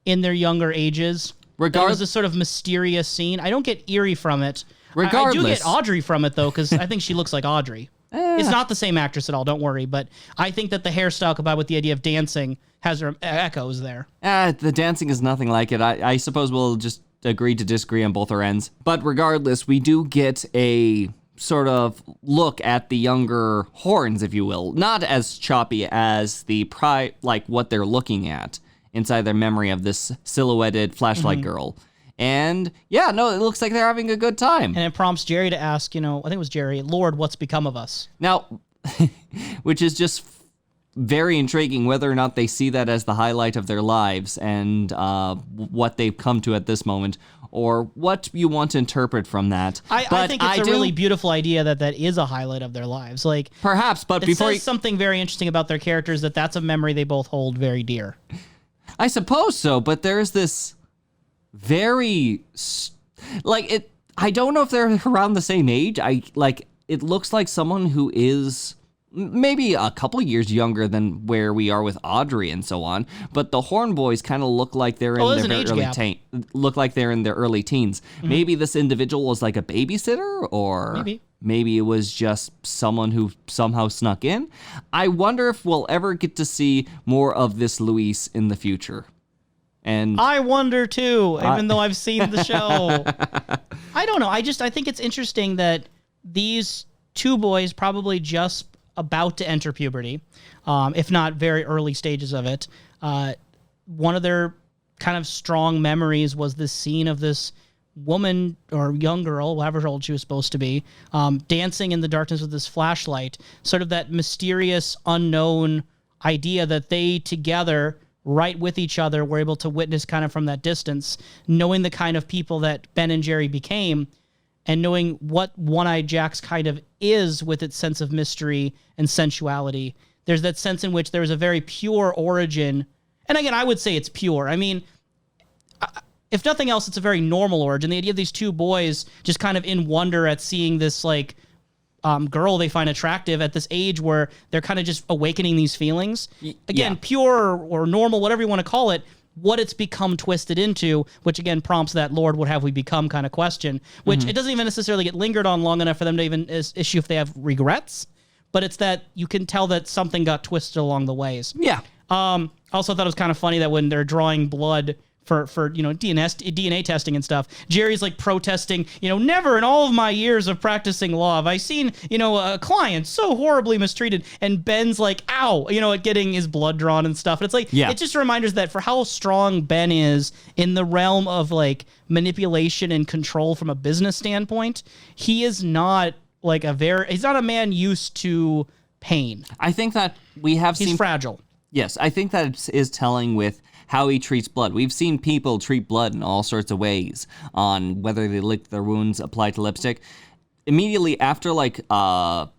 in their younger ages. There was this sort of mysterious scene. I don't get eerie from it. I do get Audrey from it, though, because I think she looks like Audrey. It's not the same actress at all, don't worry. But I think that the hairstyle combined with the idea of dancing has her echoes there. The dancing is nothing like it. I suppose we'll just agree to disagree on both our ends. But regardless, we do get a sort of look at the younger horns, if you will. Not as choppy as the what they're looking at inside their memory of this silhouetted flashlight girl. And yeah, no, it looks like they're having a good time. And it prompts Jerry to ask, I think it was Jerry, Lord, what's become of us? Now, which is just very intriguing whether or not they see that as the highlight of their lives and what they've come to at this moment, or what you want to interpret from that. I think it's a really beautiful idea that is a highlight of their lives. Like perhaps, but it says something very interesting about their characters that's a memory they both hold very dear. I suppose so, but there's this very I don't know if they're around the same age. It looks like someone who is maybe a couple years younger than where we are with Audrey and so on, but the Horn Boys kind of look like they're in their early teens. Mm-hmm. Maybe this individual was like a babysitter, or maybe it was just someone who somehow snuck in. I wonder if we'll ever get to see more of this Luis in the future. And I wonder too, even though I've seen the show. I don't know. I think it's interesting that these two boys, probably just about to enter puberty, if not very early stages of it, one of their kind of strong memories was this scene of this woman or young girl, however old she was supposed to be, dancing in the darkness with this flashlight, sort of that mysterious, unknown idea that they together, right with each other, were able to witness kind of from that distance, knowing the kind of people that Ben and Jerry became, and knowing what One-Eyed Jack's kind of is with its sense of mystery and sensuality. There's that sense in which there was a very pure origin. And again, I would say it's pure. I mean, if nothing else, it's a very normal origin. The idea of these two boys just kind of in wonder at seeing this girl they find attractive at this age where they're kind of just awakening these feelings. Again, pure or normal, whatever you want to call it, what it's become twisted into, which again prompts that Lord, what have we become kind of question, which it doesn't even necessarily get lingered on long enough for them to even issue if they have regrets, but it's that you can tell that something got twisted along the ways. Yeah. Also thought it was kind of funny that when they're drawing blood for DNA testing and stuff, Jerry's like protesting, never in all of my years of practicing law have I seen, a client so horribly mistreated. And Ben's like, ow, at getting his blood drawn and stuff. And it's like, it's just reminders that for how strong Ben is in the realm of like manipulation and control from a business standpoint, he is not he's not a man used to pain. I think that he's fragile. Yes, I think that it is telling with how he treats blood. We've seen people treat blood in all sorts of ways, on whether they lick their wounds, apply to lipstick. Immediately after,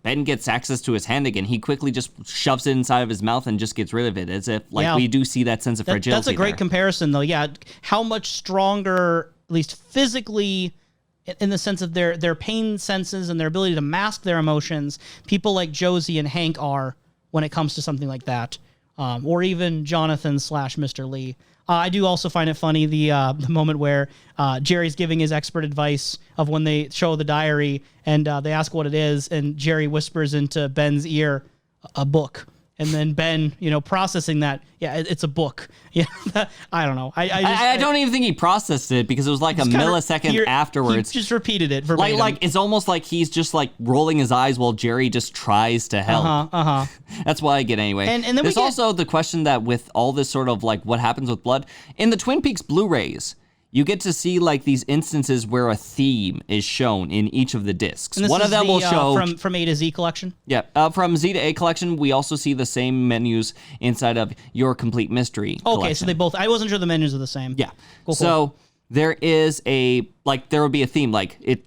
Ben gets access to his hand again, he quickly just shoves it inside of his mouth and just gets rid of it, as if, we do see that sense of fragility. That's a great comparison, though. Yeah, how much stronger, at least physically, in the sense of their pain senses and their ability to mask their emotions, people like Josie and Hank are when it comes to something like that. Or even Jonathan / Mr. Lee. I do also find it funny the moment where Jerry's giving his expert advice of when they show the diary and they ask what it is, and Jerry whispers into Ben's ear, a book. And then Ben, processing that, it's a book. I don't know. I don't even think he processed it, because it was like a millisecond afterwards. He just repeated it verbatim. It's almost like he's just rolling his eyes while Jerry just tries to help. That's what I get anyway. And then there's also the question that with all this sort of what happens with blood in the Twin Peaks Blu-rays, you get to see these instances where a theme is shown in each of the discs. And one of them will show from A to Z collection. Yeah, from Z to A collection, we also see the same menus inside of Your Complete Mystery collection. Okay, so they both. I wasn't sure the menus are the same. Yeah. Cool. So there is there would be a theme,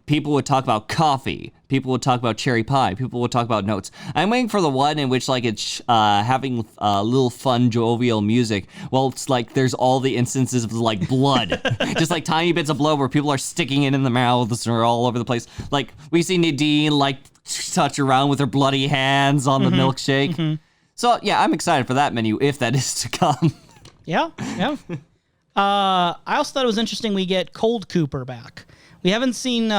people would talk about coffee, people would talk about cherry pie, people would talk about notes. I'm waiting for the one in which it's having a little fun, jovial music. Well, it's there's all the instances of blood, just tiny bits of blood where people are sticking it in the mouths or all over the place. We see Nadine touch around with her bloody hands on the milkshake. Mm-hmm. So yeah, I'm excited for that menu if that is to come. Yeah. I also thought it was interesting we get Cold Cooper back. We haven't seen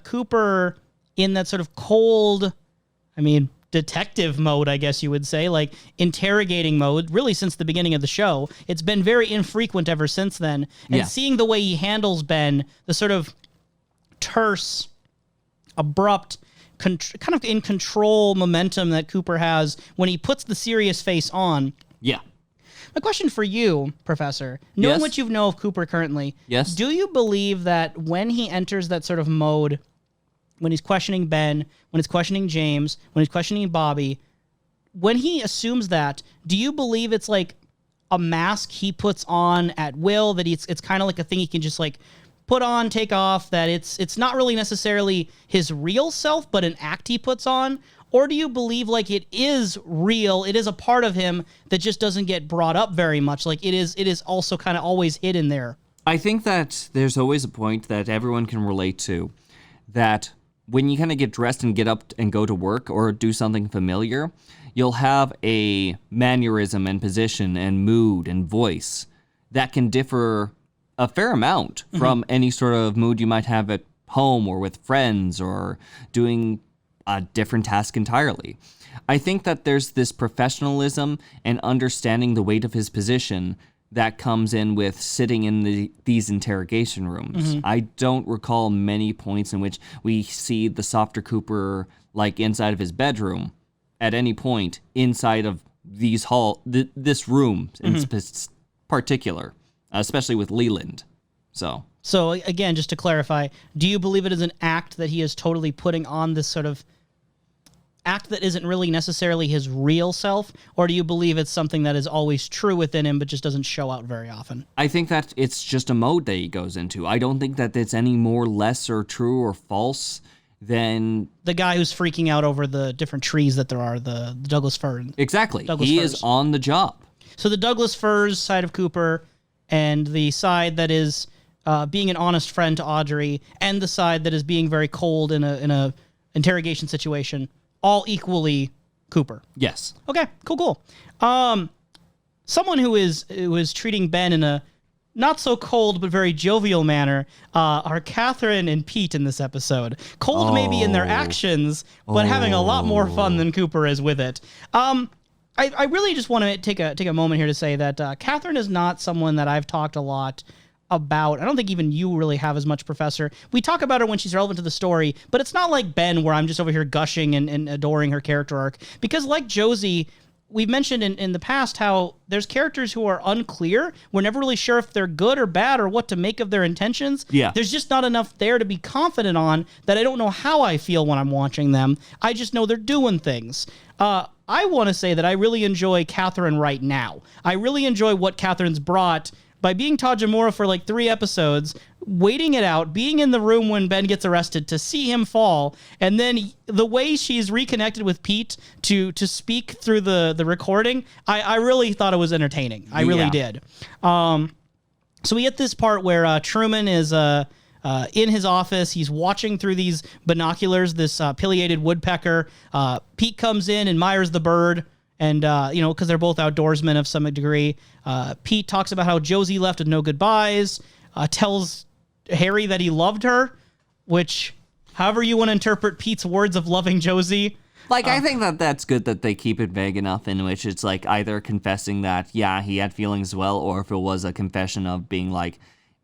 Cooper in that sort of cold, detective mode, I guess you would say, interrogating mode, really since the beginning of the show. It's been very infrequent ever since then. And seeing the way he handles Ben, the sort of terse, abrupt, kind of in control momentum that Cooper has when he puts the serious face on. Yeah. My question for you, Professor, knowing what you know of Cooper currently, do you believe that when he enters that sort of mode, when he's questioning Ben, when he's questioning James, when he's questioning Bobby, when he assumes that, do you believe it's a mask he puts on at will, that it's kind of like a thing he can just put on, take off, that it's not really necessarily his real self, but an act he puts on? Or do you believe it is real, it is a part of him that just doesn't get brought up very much, it is also kind of always hidden there? I think that there's always a point that everyone can relate to, that when you kind of get dressed and get up and go to work or do something familiar, you'll have a mannerism and position and mood and voice that can differ a fair amount from any sort of mood you might have at home or with friends or doing a different task entirely. I think that there's this professionalism and understanding the weight of his position that comes in with sitting in these interrogation rooms. I don't recall many points in which we see the softer Cooper inside of his bedroom at any point inside of this room in particular, especially with Leland. So again, just to clarify, do you believe it is an act that he is totally putting on, this sort of act that isn't really necessarily his real self, or do you believe it's something that is always true within him but just doesn't show out very often? I think that it's just a mode that he goes into. I don't think that it's any more less or true or false than the guy who's freaking out over the different trees that there are, the Douglas fir. Exactly. Douglas he firs. is on the job. So the Douglas firs side of Cooper, and the side that is being an honest friend to Audrey, and the side that is being very cold in a interrogation situation, all equally Cooper. Yes. Okay, cool. Someone who is treating Ben in a not so cold but very jovial manner are Catherine and Pete in this episode. Cold maybe in their actions, but having a lot more fun than Cooper is with it. I really just want to take a moment here to say that Catherine is not someone that I've talked a lot about. I don't think even you really have as much, Professor. We talk about her when she's relevant to the story, but it's not like Ben where I'm just over here gushing and adoring her character arc. Because like Josie, we've mentioned in the past how there's characters who are unclear. We're never really sure if they're good or bad or what to make of their intentions. Yeah. There's just not enough there to be confident on that I don't know how I feel when I'm watching them. I just know they're doing things. I want to say that I really enjoy Catherine right now. I really enjoy what Catherine's brought by being Tajimura for 3 episodes, waiting it out, being in the room when Ben gets arrested to see him fall, and then the way she's reconnected with Pete to speak through the recording, I really thought it was entertaining. I really did. So we get this part where Truman is in his office. He's watching through these binoculars, this pileated woodpecker. Pete comes in, admires the bird, and, because they're both outdoorsmen of some degree. Pete talks about how Josie left with no goodbyes, tells Harry that he loved her, which, however you want to interpret Pete's words of loving Josie. I think that's good that they keep it vague enough in which it's either confessing that, yeah, he had feelings as well, or if it was a confession of being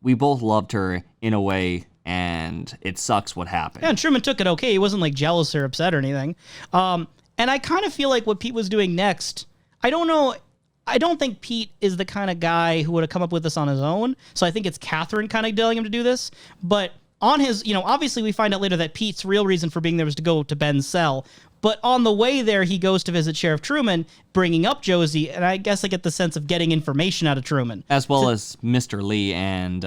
we both loved her in a way, and it sucks what happened. Yeah, and Truman took it okay. He wasn't jealous or upset or anything. And I kind of feel like what Pete was doing next, I don't know. I don't think Pete is the kind of guy who would have come up with this on his own. So I think it's Catherine kind of telling him to do this. But on his, obviously we find out later that Pete's real reason for being there was to go to Ben's cell. But on the way there, he goes to visit Sheriff Truman, bringing up Josie. And I guess I get the sense of getting information out of Truman. As well as Mr. Lee and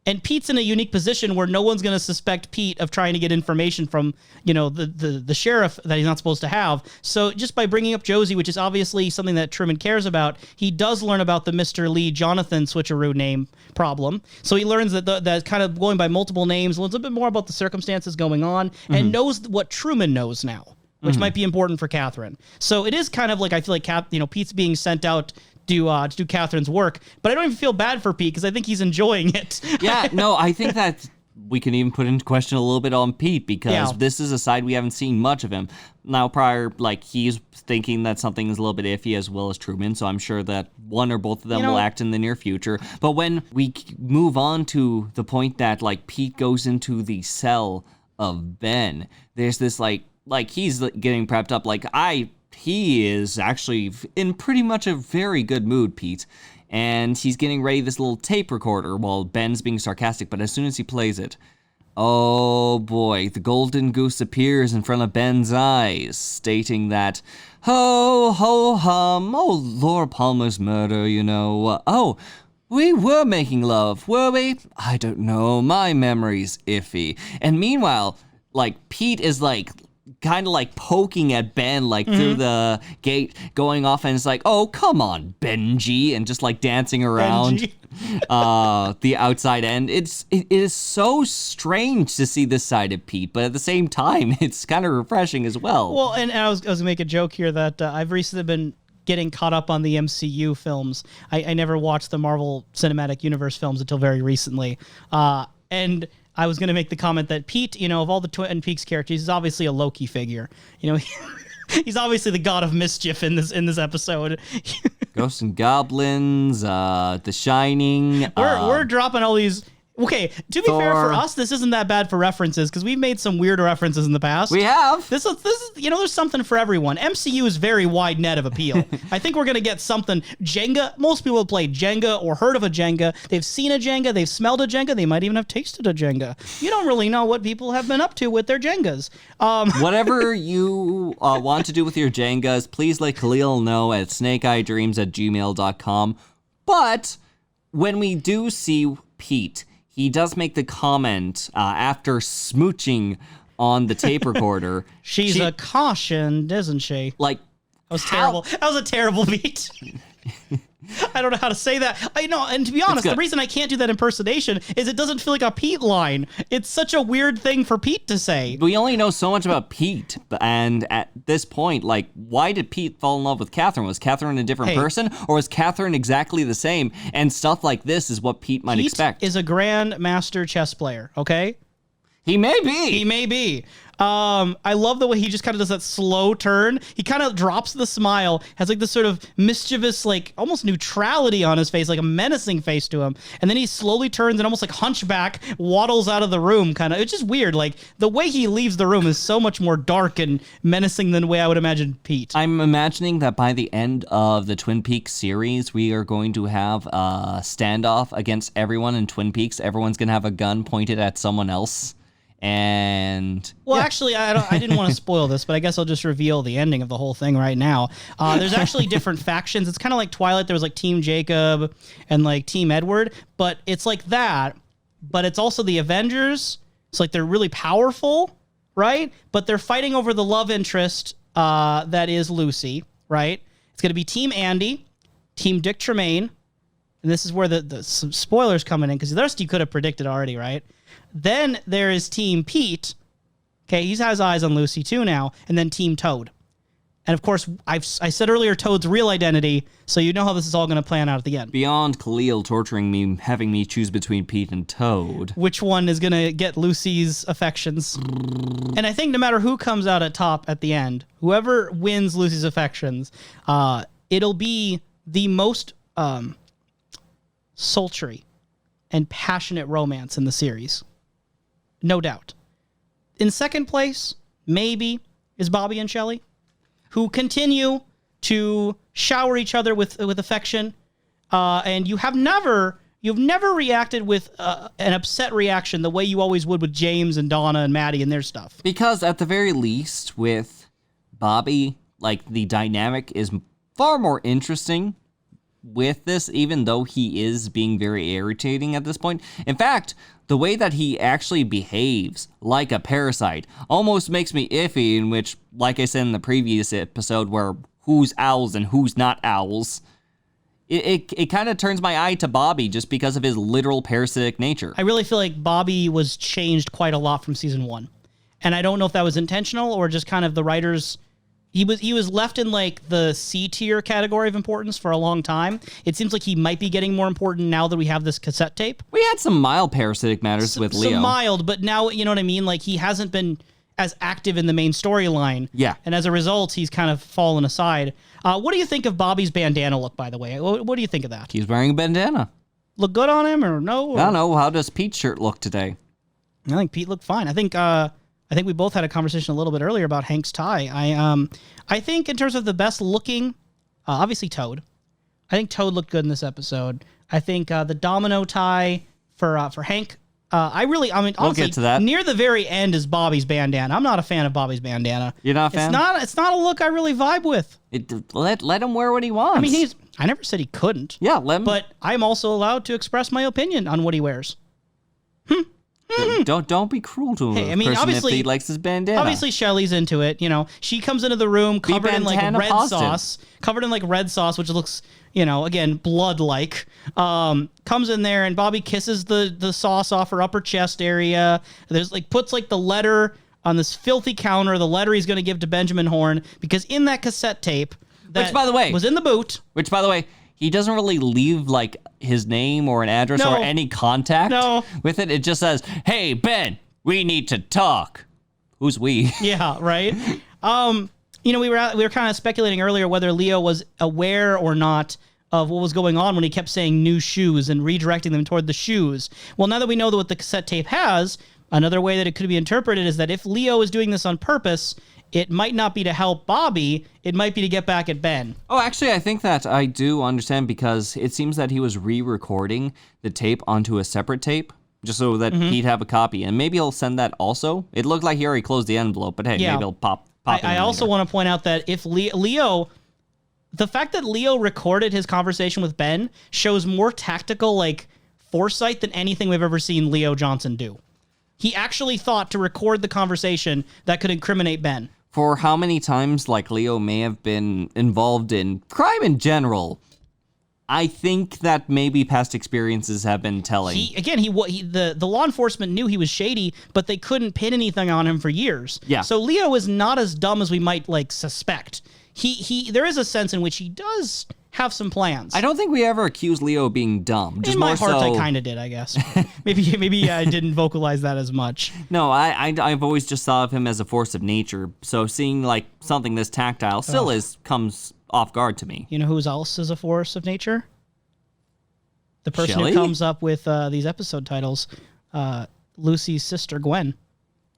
And Pete's in a unique position where no one's going to suspect Pete of trying to get information from, the sheriff that he's not supposed to have. So just by bringing up Josie, which is obviously something that Truman cares about, he does learn about the Mr. Lee Jonathan switcheroo name problem. So he learns that that's kind of going by multiple names, learns a bit more about the circumstances going on, and knows what Truman knows now, which might be important for Catherine. So it is kind of like, I feel like Pete's being sent out to do Catherine's work, but I don't even feel bad for Pete because I think he's enjoying it. Yeah, no, I think that we can even put into question a little bit on Pete because this is a side we haven't seen much of him. Now, prior, he's thinking that something is a little bit iffy as well as Truman, so I'm sure that one or both of them will act in the near future. But when we move on to the point that, Pete goes into the cell of Ben, there's this, he's getting prepped up, he is actually in pretty much a very good mood, Pete. And he's getting ready this little tape recorder while Ben's being sarcastic, but as soon as he plays it, oh boy, the golden goose appears in front of Ben's eyes, stating that, ho, ho, hum, oh, Laura Palmer's murder, oh, we were making love, were we? I don't know, my memory's iffy. And meanwhile, Pete is kind of poking at Ben through the gate, going off, and it's oh, come on, Benji, and just dancing around the outside end. It is so strange to see this side of Pete, but at the same time, it's kind of refreshing as well. Well, and I was going to make a joke here that I've recently been getting caught up on the MCU films. I never watched the Marvel Cinematic Universe films until very recently. And I was going to make the comment that Pete, of all the Twin Peaks characters, he's obviously a Loki figure. He's obviously the god of mischief in this episode. Ghosts and Goblins, The Shining. We're dropping all these. Okay, to be fair, for us, this isn't that bad for references because we've made some weird references in the past. We have. This is there's something for everyone. MCU is very wide net of appeal. I think we're gonna get something. Jenga. Most people have played Jenga or heard of a Jenga. They've seen a Jenga. They've smelled a Jenga. They might even have tasted a Jenga. You don't really know what people have been up to with their Jengas. Whatever you want to do with your Jengas, please let Kalil know at snakeeyedreams@gmail.com. But when we do see Pete, he does make the comment after smooching on the tape recorder. She's a caution, isn't she? That was terrible. That was a terrible beat. I don't know how to say that. I know, and to be honest, the reason I can't do that impersonation is it doesn't feel like a Pete line. It's such a weird thing for Pete to say. We only know so much about Pete, and at this point, why did Pete fall in love with Catherine? Was Catherine a different person, or was Catherine exactly the same? And stuff like this is what Pete might expect. Pete is a grandmaster chess player, okay? He may be. He may be. I love the way he just kind of does that slow turn. He kind of drops the smile, has this sort of mischievous, almost neutrality on his face, a menacing face to him. And then he slowly turns and almost hunchback, waddles out of the room, kind of. It's just weird. The way he leaves the room is so much more dark and menacing than the way I would imagine Pete. I'm imagining that by the end of the Twin Peaks series, we are going to have a standoff against everyone in Twin Peaks. Everyone's going to have a gun pointed at someone else. And actually, I didn't want to spoil this, but I guess I'll just reveal the ending of the whole thing right now. There's actually different factions. It's kind of like Twilight. There was Team Jacob and Team Edward, but it's like that. But it's also the Avengers. It's they're really powerful, right? But they're fighting over the love interest that is Lucy, right? It's going to be Team Andy, Team Dick Tremaine, and this is where the some spoilers coming in because the rest you could have predicted already, right? Then there is Team Pete. Okay, he has eyes on Lucy too now. And then Team Toad. And of course, I said earlier Toad's real identity, so you know how this is all going to plan out at the end. Beyond Kalil torturing me, having me choose between Pete and Toad. Which one is going to get Lucy's affections? And I think no matter who comes out at top at the end, whoever wins Lucy's affections, it'll be the most sultry and passionate romance in the series. No doubt. In second place, maybe, is Bobby and Shelley, who continue to shower each other with affection, and you've never reacted with an upset reaction the way you always would with James and Donna and Maddie and their stuff. Because at the very least, with Bobby, the dynamic is far more interesting with this, even though he is being very irritating at this point. In fact, the way that he actually behaves like a parasite almost makes me iffy, in which, like I said in the previous episode, where who's owls and who's not owls, it kind of turns my eye to Bobby just because of his literal parasitic nature. I really feel like Bobby was changed quite a lot from season 1. And I don't know if that was intentional or just kind of the writers... He was left in like the C tier category of importance for a long time. It seems like he might be getting more important now that we have this cassette tape. We had some mild parasitic matters with Leo. Some mild, but now, you know what I mean? Like, he hasn't been as active in the main storyline. Yeah. And as a result, he's kind of fallen aside. What do you think of Bobby's bandana look, by the way? What do you think of that? He's wearing a bandana. Look good on him or no? Or? I don't know. How does Pete's shirt look today? I think Pete looked fine. I think we both had a conversation a little bit earlier about Hank's tie. I think in terms of the best looking, obviously Toad. I think Toad looked good in this episode. I think the domino tie for Hank. Honestly, we'll get to that. Near the very end is Bobby's bandana. I'm not a fan of Bobby's bandana. You're not a fan? It's not a look I really vibe with. Let him wear what he wants. I mean, I never said he couldn't. Yeah, let him. But I'm also allowed to express my opinion on what he wears. Don't be cruel to him. Hey, I mean, obviously, if he likes his bandana. Obviously, Shelly's into it. You know, she comes into the room covered in like bandana red positive. sauce, which looks, again, blood-like. Comes in there and Bobby kisses the sauce off her upper chest area. There's puts the letter on this filthy counter. The letter he's going to give to Benjamin Horne, because in that cassette tape, that which by the way was in the boot. Which by the way, he doesn't really leave his name or an address or any contact with it. It just says, "Hey Ben, we need to talk." Who's we? Yeah, right. We were kind of speculating earlier whether Leo was aware or not of what was going on when he kept saying new shoes and redirecting them toward the shoes. Well, now that we know what the cassette tape has, another way that it could be interpreted is that if Leo is doing this on purpose, it might not be to help Bobby, it might be to get back at Ben. Oh, actually, I think that I do understand, because it seems that he was re-recording the tape onto a separate tape, just so that he'd have a copy. And maybe he'll send that also. It looked like he already closed the envelope, but hey, maybe he'll pop it in I also later. want to point out that if Leo... The fact that Leo recorded his conversation with Ben shows more tactical, foresight than anything we've ever seen Leo Johnson do. He actually thought to record the conversation that could incriminate Ben. For how many times Leo may have been involved in crime in general, I think that maybe past experiences have been telling. The law enforcement knew he was shady, but they couldn't pin anything on him for years. Yeah. So Leo is not as dumb as we might suspect. There is a sense in which he does have some plans. I don't think we ever accused Leo of being dumb. Just in my more heart, so... I kind of did, I guess. maybe I didn't vocalize that as much. No, I've always just thought of him as a force of nature. So seeing something this tactile still comes off guard to me. You know who else is a force of nature? The person Shelley? who comes up with these episode titles, Lucy's sister Gwen.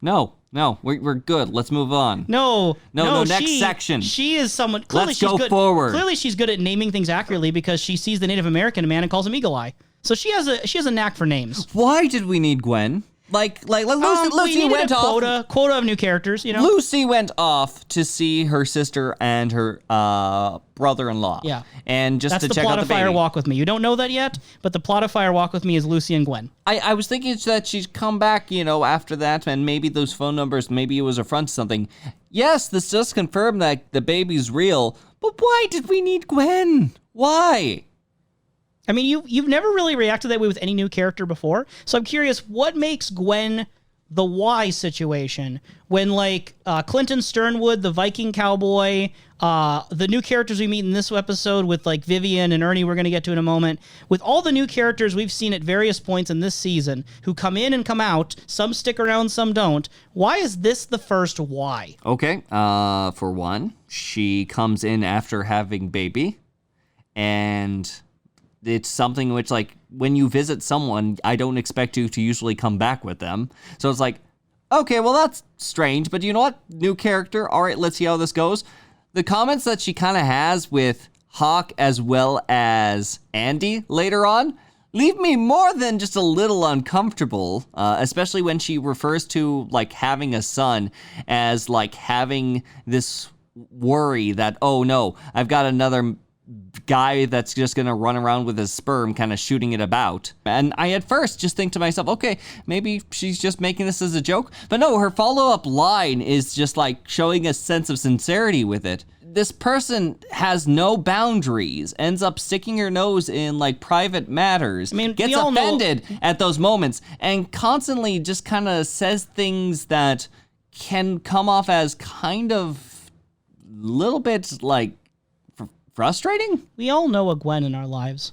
No, we're good. Let's move on. No, next section. She is someone. Clearly Let's she's go good, forward. Clearly, she's good at naming things accurately because she sees the Native American man and calls him Eagle Eye. So she has a knack for names. Why did we need Gwen? Lucy went off. Quota of new characters. Lucy went off to see her sister and her brother-in-law. Yeah, and just that's to the check plot out the of Fire baby. Walk with Me. You don't know that yet, but the plot of Fire Walk with Me is Lucy and Gwen. I was thinking that she's come back, after that, and maybe those phone numbers, maybe it was a front to something. Yes, this does confirm that the baby's real, but why did we need Gwen? Why? I mean, you've never really reacted that way with any new character before, so I'm curious, what makes Gwen the why situation when Clinton Sternwood, the Viking cowboy, the new characters we meet in this episode with Vivian and Ernie we're going to get to in a moment, with all the new characters we've seen at various points in this season who come in and come out, some stick around, some don't, why is this the first why? Okay, for one, she comes in after having baby, and it's something which, when you visit someone, I don't expect you to usually come back with them. So it's okay, well, that's strange, but you know what? New character. All right, let's see how this goes. The comments that she kind of has with Hawk as well as Andy later on leave me more than just a little uncomfortable, especially when she refers to, having a son as, having this worry that, oh, no, I've got another guy that's just gonna run around with his sperm kind of shooting it about. And I at first just think to myself, okay, maybe she's just making this as a joke. But no, her follow-up line is just like showing a sense of sincerity with it. This person has no boundaries, ends up sticking her nose in like private matters, gets offended at those moments, and constantly just kind of says things that can come off as kind of little bit like frustrating? We all know a Gwen in our lives.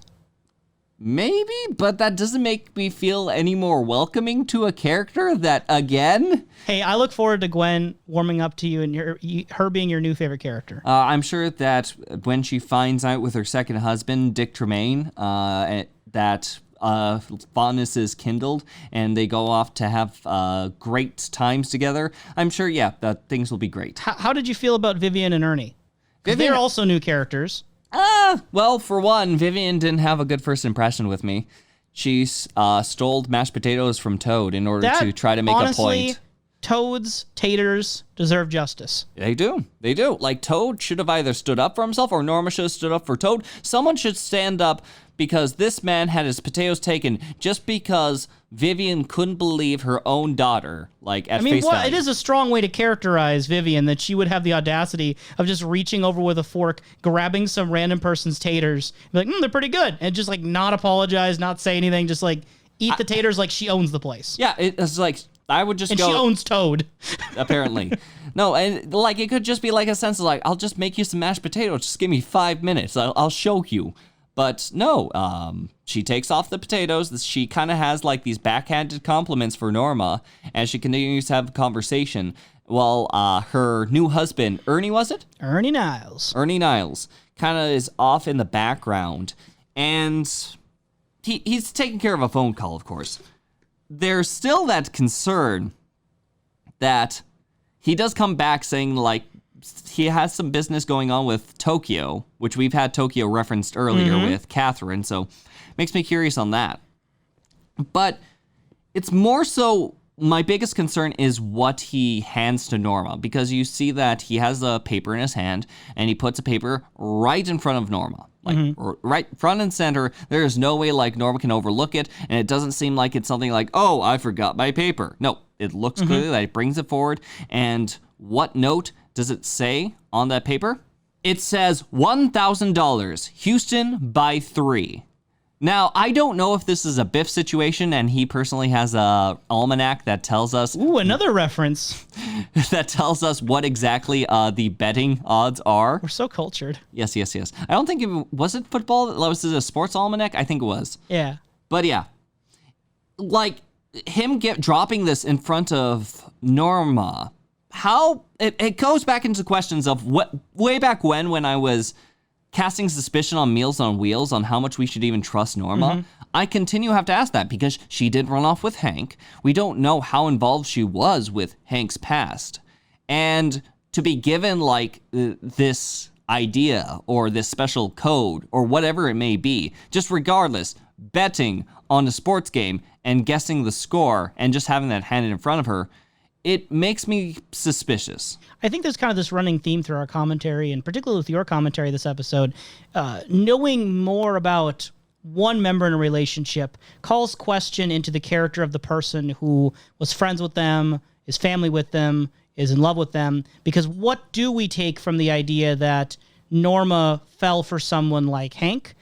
Maybe, but that doesn't make me feel any more welcoming to a character that, again... Hey, I look forward to Gwen warming up to you and her being your new favorite character. I'm sure that when she finds out with her second husband, Dick Tremaine, that fondness is kindled and they go off to have great times together, I'm sure, that things will be great. How did you feel about Vivian and Ernie? They're also new characters. Well, for one, Vivian didn't have a good first impression with me. She stole mashed potatoes from Toad in order to try to make a point. Toad's taters deserve justice. They do. They do. Like, Toad should have either stood up for himself or Norma should have stood up for Toad. Someone should stand up because this man had his potatoes taken just because Vivian couldn't believe her own daughter, like, at face value. It is a strong way to characterize Vivian, that she would have the audacity of just reaching over with a fork, grabbing some random person's taters, be like, they're pretty good, and just, like, not apologize, not say anything, just, like, eat the taters like she owns the place. Yeah, it's like, I would just and go... And she owns Toad. Apparently. No, and, like, it could just be, like, a sense of, like, I'll just make you some mashed potatoes, just give me 5 minutes, I'll show you. But no, she takes off the potatoes. She kind of has like these backhanded compliments for Norma as she continues to have a conversation while her new husband, Ernie, was it? Ernie Niles. Ernie Niles kind of is off in the background. And he's taking care of a phone call, of course. There's still that concern that he does come back saying like, he has some business going on with Tokyo, which we've had Tokyo referenced earlier with Catherine, so makes me curious on that. But it's more so, my biggest concern is what he hands to Norma, because you see that he has a paper in his hand, and he puts a paper right in front of Norma. Like, right front and center. There is no way, like, Norma can overlook it, and it doesn't seem like it's something like, oh, I forgot my paper. No, it looks clearly that he brings it forward, and what note does it say on that paper? It says $1,000, Houston by 3. Now, I don't know if this is a Biff situation and he personally has a almanac that tells us... Ooh, another reference. that tells us what exactly the betting odds are. We're so cultured. Yes. I don't think was it football? Was it a sports almanac? I think it was. Yeah. But yeah. Like, him dropping this in front of Norma... How it goes back into questions of what way back when I was casting suspicion on Meals on Wheels on how much we should even trust Norma. I continue to have to ask that because she did run off with Hank. We don't know how involved she was with Hank's past. And to be given like this idea or this special code or whatever it may be, just regardless, betting on a sports game and guessing the score and just having that handed in front of her, it makes me suspicious. I think there's kind of this running theme through our commentary, and particularly with your commentary this episode, knowing more about one member in a relationship calls question into the character of the person who was friends with them, is family with them, is in love with them. Because what do we take from the idea that Norma fell for someone like Hank?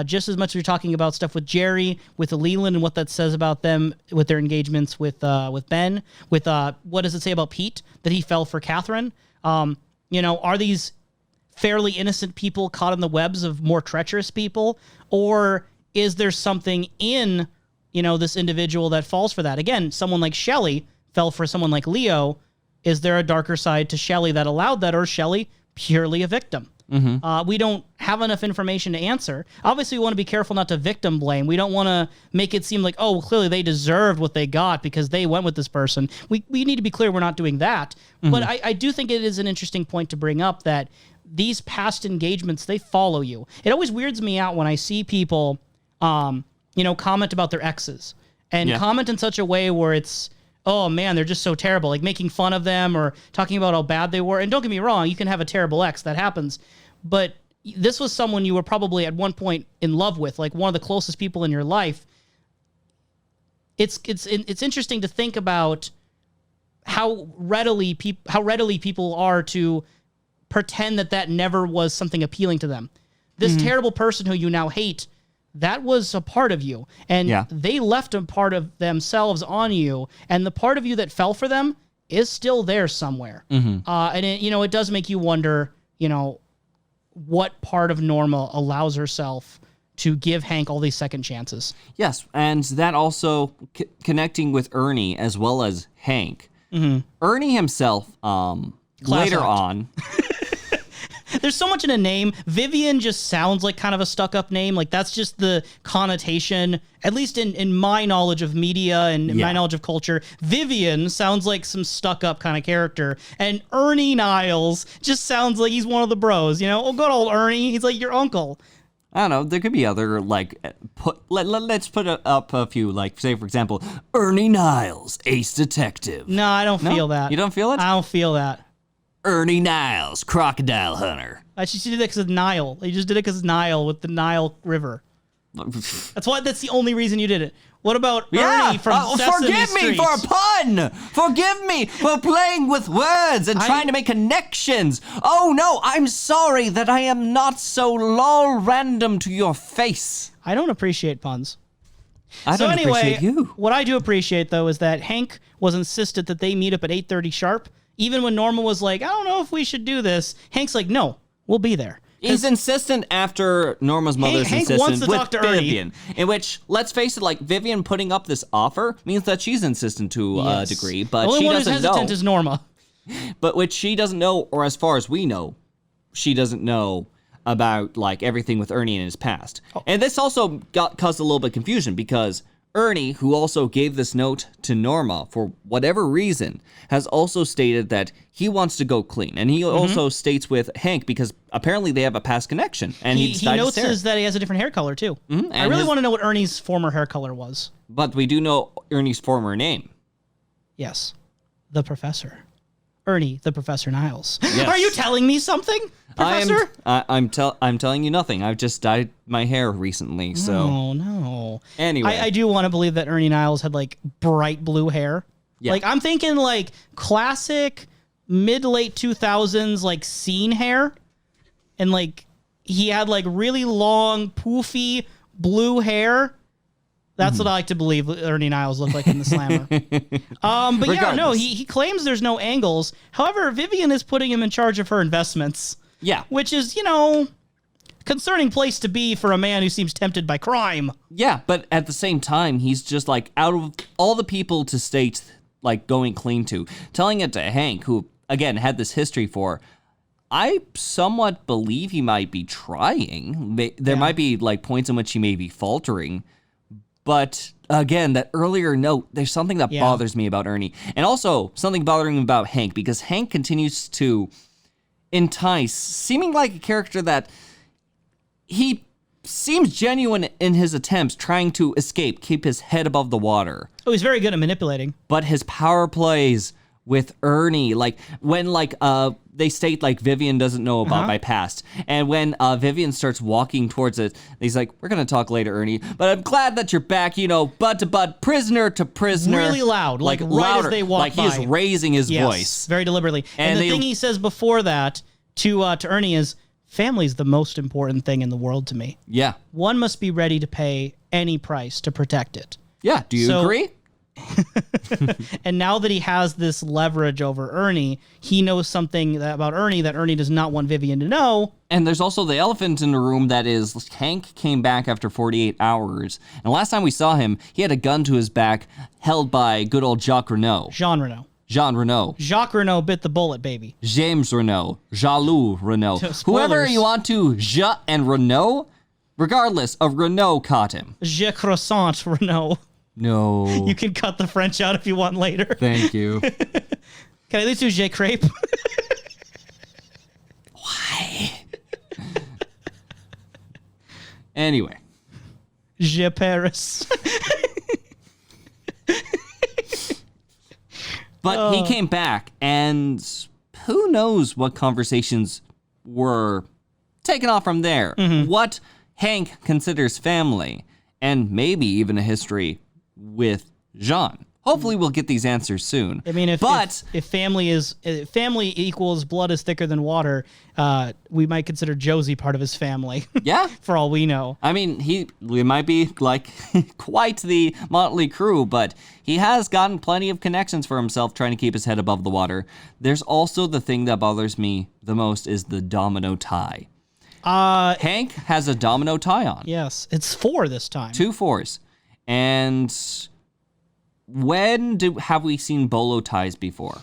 Just as much as you're talking about stuff with Jerry, with Leland, and what that says about them with their engagements with Ben, with what does it say about Pete that he fell for Catherine? Are these fairly innocent people caught in the webs of more treacherous people, or is there something in this individual that falls for that? Again, someone like Shelley fell for someone like Leo. Is there a darker side to Shelley that allowed that, or is Shelley purely a victim? We don't have enough information to answer. Obviously, we want to be careful not to victim blame. We don't want to make it seem like, oh, clearly they deserved what they got because they went with this person. We need to be clear we're not doing that. But I do think it is an interesting point to bring up that these past engagements, they follow you. It always weirds me out when I see people, comment about their exes and comment in such a way where it's, oh man, they're just so terrible, like making fun of them or talking about how bad they were. And don't get me wrong, you can have a terrible ex, that happens. But this was someone you were probably at one point in love with, like one of the closest people in your life. It's interesting to think about how readily people are to pretend that never was something appealing to them. This terrible person who you now hate, that was a part of you, and they left a part of themselves on you, and the part of you that fell for them is still there somewhere. And it does make you wonder, what part of Norma allows herself to give Hank all these second chances. Yes, and that also connecting with Ernie as well as Hank. Ernie himself, later on... There's so much in a name. Vivian just sounds like kind of a stuck-up name. Like, that's just the connotation, at least in my knowledge of media and my knowledge of culture. Vivian sounds like some stuck-up kind of character. And Ernie Niles just sounds like he's one of the bros, Oh, good old Ernie. He's like your uncle. I don't know. There could be other, let's put up a few, say, for example, Ernie Niles, ace detective. No, I don't feel that. You don't feel it? I don't feel that. Ernie Niles, crocodile hunter. I just did that because of Nile. They just did it because of Nile with the Nile River. That's the only reason you did it. What about Ernie from Sesame Forgive Street? me for a pun! Forgive me for playing with words and trying to make connections. Oh no, I'm sorry that I am not so lol random to your face. I don't appreciate puns. I don't appreciate you. What I do appreciate, though, is that Hank was insistent that they meet up at 8:30 sharp. Even when Norma was like, I don't know if we should do this, Hank's like, no, we'll be there. He's insistent after Norma's mother's Hank insistent wants to with talk to Ernie. Vivian. In which, let's face it, Vivian putting up this offer means that she's insistent to a degree, but the only she one who's doesn't know. hesitant is Norma. But which she doesn't know, or as far as we know, she doesn't know about everything with Ernie in his past. And this also caused a little bit of confusion because Ernie, who also gave this note to Norma for whatever reason, has also stated that he wants to go clean. And he also states with Hank, because apparently they have a past connection. And he notices that he has a different hair color, too. I really want to know what Ernie's former hair color was. But we do know Ernie's former name. Yes. The Professor. Ernie, the Professor Niles. Yes. Are you telling me something, Professor? I'm telling you nothing. I've just dyed my hair recently, so... Oh, no. Anyway. I do want to believe that Ernie Niles had, bright blue hair. Yeah. I'm thinking, classic mid-late 2000s, scene hair. And, he had, really long, poofy blue hair. That's what I like to believe Ernie Niles looked like in the Slammer. But yeah, no, he claims there's no angles. However, Vivian is putting him in charge of her investments. Yeah. Which is, concerning place to be for a man who seems tempted by crime. Yeah, but at the same time, he's just out of all the people to state, going clean to, telling it to Hank, who, again, had this history for, I somewhat believe he might be trying. There might be, points in which he may be faltering. But again, that earlier note, there's something that bothers me about Ernie. And also something bothering me about Hank, because Hank continues to entice, seeming like a character that he seems genuine in his attempts trying to escape, keep his head above the water. Oh, he's very good at manipulating. But his power plays with Ernie, when they state Vivian doesn't know about my past, and when Vivian starts walking towards it, he's like, "We're gonna talk later, Ernie, but I'm glad that you're back. Bud to bud, prisoner to prisoner." Really loud, right louder, as they walk by. He's raising his voice very deliberately. And the thing he says before that to Ernie is, "Family's the most important thing in the world to me. Yeah, one must be ready to pay any price to protect it." Yeah, do you agree? And now that he has this leverage over Ernie, he knows something about Ernie that Ernie does not want Vivian to know. And there's also the elephant in the room that is Hank came back after 48 hours. And last time we saw him, he had a gun to his back held by good old Jacques Renault. Jean Renault. Jacques Renault bit the bullet, baby. James Renault. Jaloux Renault. Whoever you want to Ja and Renault, regardless of Renault caught him. Je croissant Renault. No. You can cut the French out if you want later. Thank you. Can I at least do Je crepe? Why? Anyway. Je Paris. But he came back, and who knows what conversations were taking off from there. What Hank considers family, and maybe even a history with Jean. Hopefully we'll get these answers soon. I mean, if family equals blood is thicker than water, we might consider Josie part of his family. Yeah. For all we know. I mean, we might be like quite the motley crew, but he has gotten plenty of connections for himself trying to keep his head above the water. There's also the thing that bothers me the most is the domino tie. Hank has a domino tie on. Yes, it's 4 this time. 2 4s. And when have we seen bolo ties before?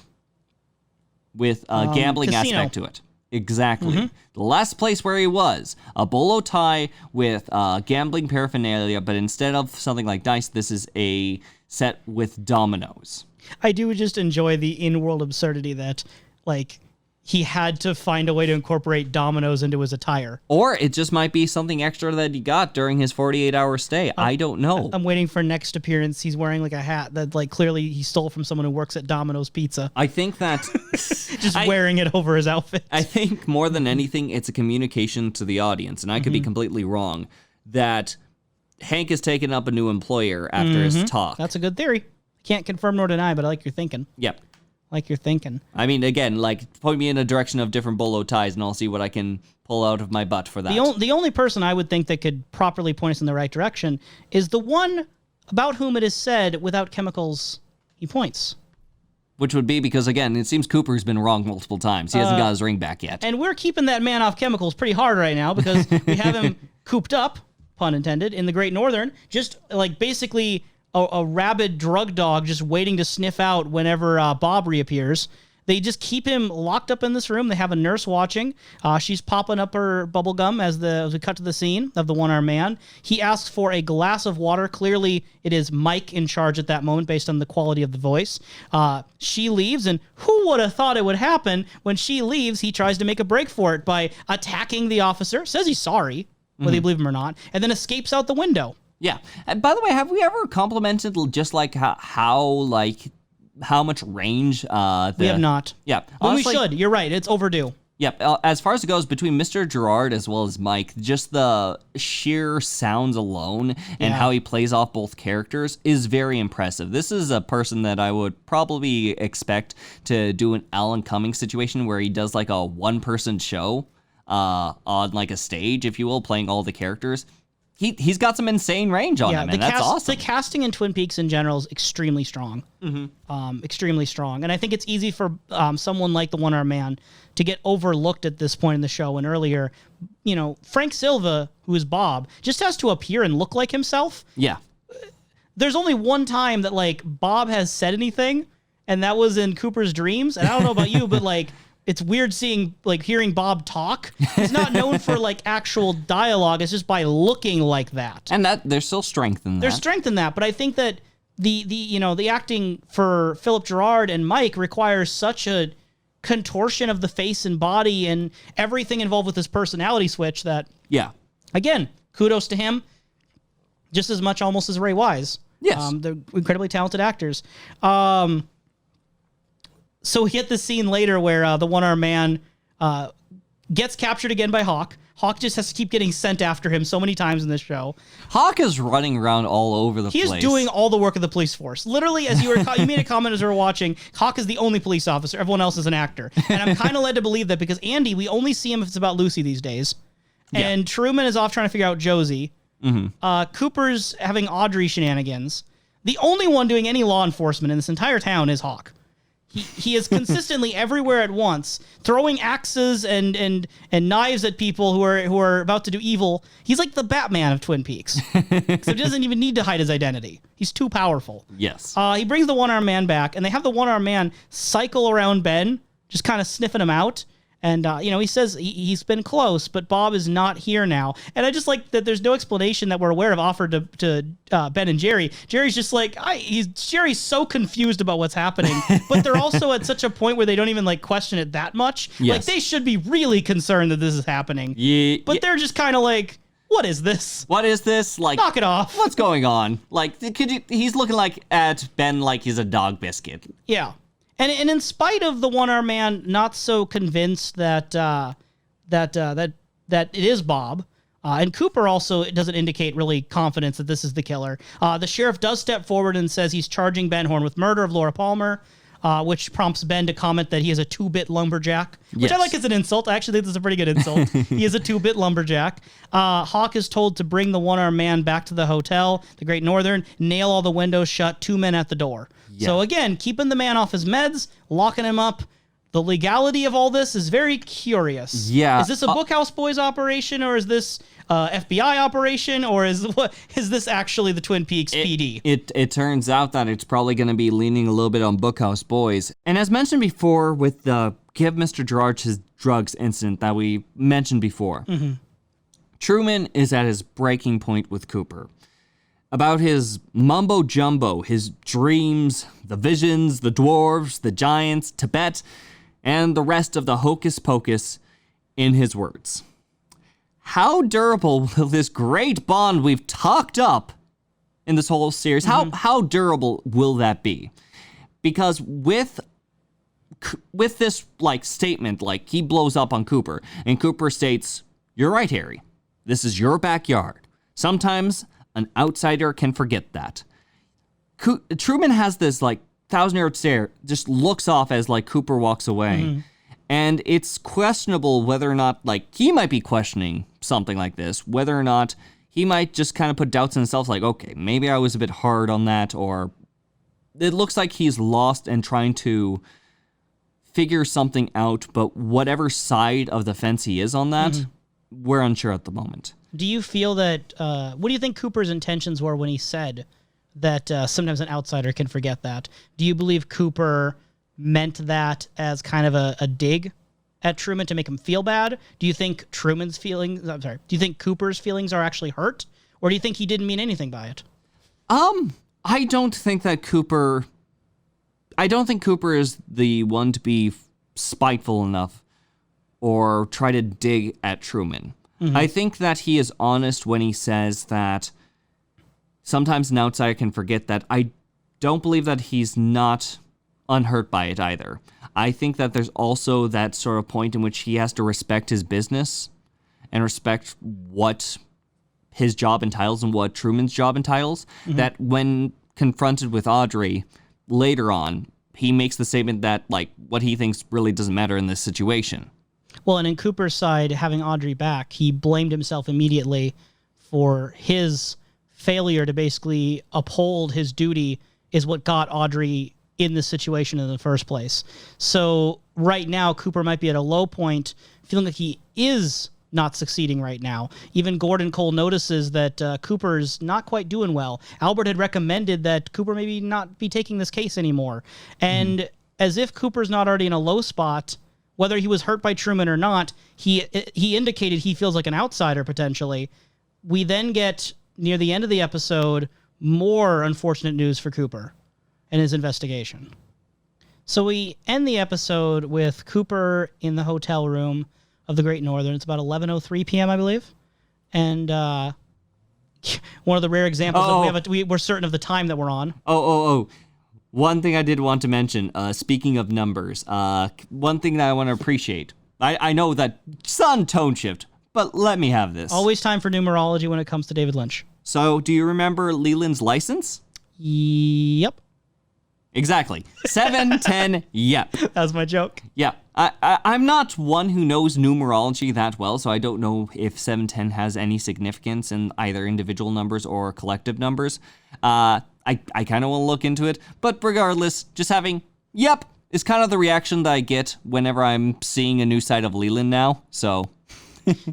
With a gambling casino. aspect to it. Exactly. The last place where he was, a bolo tie with gambling paraphernalia, but instead of something like dice, this is a set with dominoes. I do just enjoy the in-world absurdity that, like, he had to find a way to incorporate dominoes into his attire. Or it just might be something extra that he got during his 48-hour stay. I don't know. I'm waiting for next appearance. He's wearing like a hat that like clearly he stole from someone who works at Domino's Pizza. I think that... Just wearing it over his outfit. I think more than anything, it's a communication to the audience, and I could be completely wrong, that Hank has taken up a new employer after his talk. That's a good theory. Can't confirm nor deny, but I like your thinking. Yep. Like you're thinking. I mean, again, like, point me in a direction of different bolo ties, and I'll see what I can pull out of my butt for that. The only person I would think that could properly point us in the right direction is the one about whom it is said, without chemicals, he points. Which would be because, again, it seems Cooper's been wrong multiple times. He hasn't got his ring back yet. And we're keeping that man off chemicals pretty hard right now because we have him cooped up, pun intended, in the Great Northern, just like basically a rabid drug dog just waiting to sniff out whenever Bob reappears. They just keep him locked up in this room. They have a nurse watching. She's popping up her bubble gum as we cut to the scene of the one-armed man. He asks for a glass of water. Clearly, it is Mike in charge at that moment based on the quality of the voice. She leaves, and who would have thought it would happen? When she leaves, he tries to make a break for it by attacking the officer, says he's sorry, whether you believe him or not, and then escapes out the window. Yeah. And by the way, have we ever complimented just like how much range We have not. Yeah. But Honestly, we should. You're right. It's overdue. Yeah, as far as it goes, between Mr. Gerard as well as Mike, just the sheer sounds alone and how he plays off both characters is very impressive. This is a person that I would probably expect to do an Alan Cummings situation where he does like a one-person show on like a stage, if you will, playing all the characters. He's got some insane range on him, and that's awesome. The casting in Twin Peaks in general is extremely strong. Extremely strong. And I think it's easy for someone like the One-Armed Man to get overlooked at this point in the show. And earlier, Frank Silva, who is Bob, just has to appear and look like himself. Yeah. There's only one time that, like, Bob has said anything, and that was in Cooper's dreams. And I don't know about you, but, like, it's weird hearing Bob talk. He's not known for like actual dialogue. It's just by looking like that. And that there's still strength in that. There's strength in that, but I think that the acting for Philip Gerard and Mike requires such a contortion of the face and body and everything involved with his personality switch that, again, kudos to him. Just as much almost as Ray Wise. Yes. They're incredibly talented actors. So we get the scene later where the one-armed man gets captured again by Hawk. Hawk just has to keep getting sent after him so many times in this show. Hawk is running around all over the place. He is doing all the work of the police force. Literally, as you made a comment as we were watching, Hawk is the only police officer. Everyone else is an actor. And I'm kind of led to believe that because Andy, we only see him if it's about Lucy these days. And Truman is off trying to figure out Josie. Cooper's having Audrey shenanigans. The only one doing any law enforcement in this entire town is Hawk. He is consistently everywhere at once, throwing axes and knives at people who are about to do evil. He's like the Batman of Twin Peaks. So he doesn't even need to hide his identity. He's too powerful. Yes. He brings the one-armed man back, and they have the one-armed man cycle around Ben, just kind of sniffing him out. And, he says he's been close, but Bob is not here now. And I just like that there's no explanation that we're aware of offered to Ben and Jerry. Jerry's just like, Jerry's so confused about what's happening, but they're also at such a point where they don't even, like, question it that much. Yes. Like, they should be really concerned that this is happening. But they're just kind of like, what is this? What is this? Like, knock it off. What's going on? Like, he's looking at Ben like he's a dog biscuit. Yeah. And in spite of the one-armed man not so convinced that that it is Bob. And Cooper also doesn't indicate really confidence that this is the killer. The sheriff does step forward and says he's charging Ben Horn with murder of Laura Palmer, which prompts Ben to comment that he is a 2-bit lumberjack, which I like as an insult. I actually think this is a pretty good insult. He is a 2-bit lumberjack. Hawk is told to bring the one-armed man back to the hotel, the Great Northern, nail all the windows shut, 2 men at the door. Yeah. So again, keeping the man off his meds, locking him up. The legality of all this is very curious. Yeah. Is this a Bookhouse Boys operation, or is this FBI operation, or is this actually the Twin Peaks PD? It turns out that it's probably going to be leaning a little bit on Bookhouse Boys. And as mentioned before with the give Mr. Gerard his drugs incident that we mentioned before, Truman is at his breaking point with Cooper. About his mumbo jumbo, his dreams, the visions, the dwarves, the giants, Tibet, and the rest of the hocus pocus, in his words. How durable will this great bond we've talked up in this whole series, how durable will that be? Because with this statement, he blows up on Cooper, and Cooper states, "You're right, Harry. This is your backyard. Sometimes an outsider can forget that." Truman has this 1,000-yard stare, just looks off as Cooper walks away. And it's questionable whether or not he might be questioning something like this, whether or not he might just kind of put doubts in himself, okay, maybe I was a bit hard on that, or it looks like he's lost and trying to figure something out, but whatever side of the fence he is on that, we're unsure at the moment. Do you feel that, what do you think Cooper's intentions were when he said that sometimes an outsider can forget that? Do you believe Cooper meant that as kind of a dig at Truman to make him feel bad? Do you think Cooper's feelings are actually hurt? Or do you think he didn't mean anything by it? I don't think Cooper is the one to be spiteful enough or try to dig at Truman. I think that he is honest when he says that sometimes an outsider can forget that. I don't believe that he's not unhurt by it either. I think that there's also that sort of point in which he has to respect his business and respect what his job entails and what Truman's job entails, that when confronted with Audrey later on, he makes the statement that what he thinks really doesn't matter in this situation. Well, and in Cooper's side, having Audrey back, he blamed himself immediately for his failure to basically uphold his duty is what got Audrey in this situation in the first place. So right now, Cooper might be at a low point, feeling like he is not succeeding right now. Even Gordon Cole notices that Cooper's not quite doing well. Albert had recommended that Cooper maybe not be taking this case anymore. And as if Cooper's not already in a low spot, whether he was hurt by Truman or not, he indicated he feels like an outsider potentially. We then get, near the end of the episode, more unfortunate news for Cooper and his investigation. So we end the episode with Cooper in the hotel room of the Great Northern. It's about 11:03 p.m., I believe. And one of the rare examples that we're certain of the time that we're on. One thing I did want to mention, speaking of numbers, one thing that I want to appreciate. I know that sun tone shift, but let me have this. Always time for numerology when it comes to David Lynch. So, do you remember Leland's license? Yep. Exactly. 710, yep. That was my joke. Yeah. I'm not one who knows numerology that well, so I don't know if 710 has any significance in either individual numbers or collective numbers. I kind of want to look into it, but regardless, just having, yep, is kind of the reaction that I get whenever I'm seeing a new side of Leland now, so...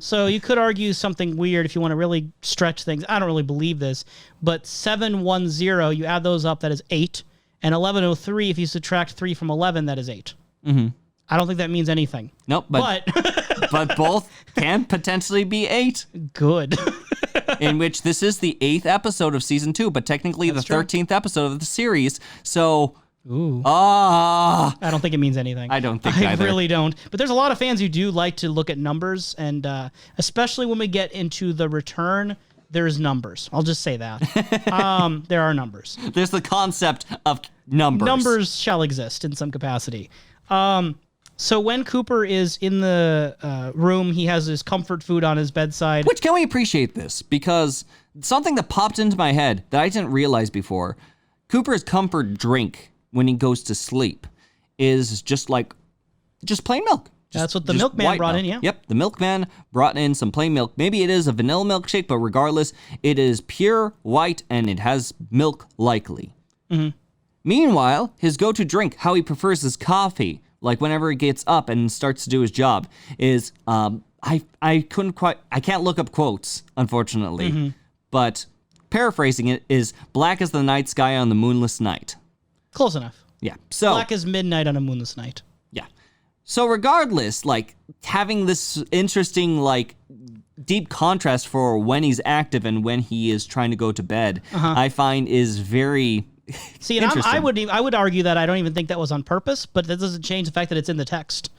So you could argue something weird if you want to really stretch things. I don't really believe this, but 710, you add those up, that is 8. And 1103, if you subtract 3 from 11, that is 8. I don't think that means anything. Nope, but both can potentially be 8. Good. In which this is the 8th episode of season 2, but technically the 13th episode of the series. So, I don't think it means anything. I don't think either. I really don't. But there's a lot of fans who do like to look at numbers, and especially when we get into the return, there's numbers. I'll just say that. There are numbers. There's the concept of numbers. Numbers shall exist in some capacity. So when Cooper is in the room, he has his comfort food on his bedside. Which, can we appreciate this? Because something that popped into my head that I didn't realize before, Cooper's comfort drink when he goes to sleep is just plain milk. That's what the Just milkman white brought milk. in, yeah. Yep, the milkman brought in some plain milk. Maybe it is a vanilla milkshake, but regardless, it is pure white and it has milk likely. Mm-hmm. Meanwhile, his go-to drink, how he prefers his coffee, like whenever he gets up and starts to do his job, is I can't look up quotes, unfortunately, but paraphrasing it is black as the night sky on the moonless night. Close enough. Yeah. So Black as midnight on a moonless night. yeah. So regardless, like having this interesting deep contrast for when he's active and when he is trying to go to bed, I find is very See, and interesting. I would argue that I don't even think that was on purpose, but that doesn't change the fact that it's in the text.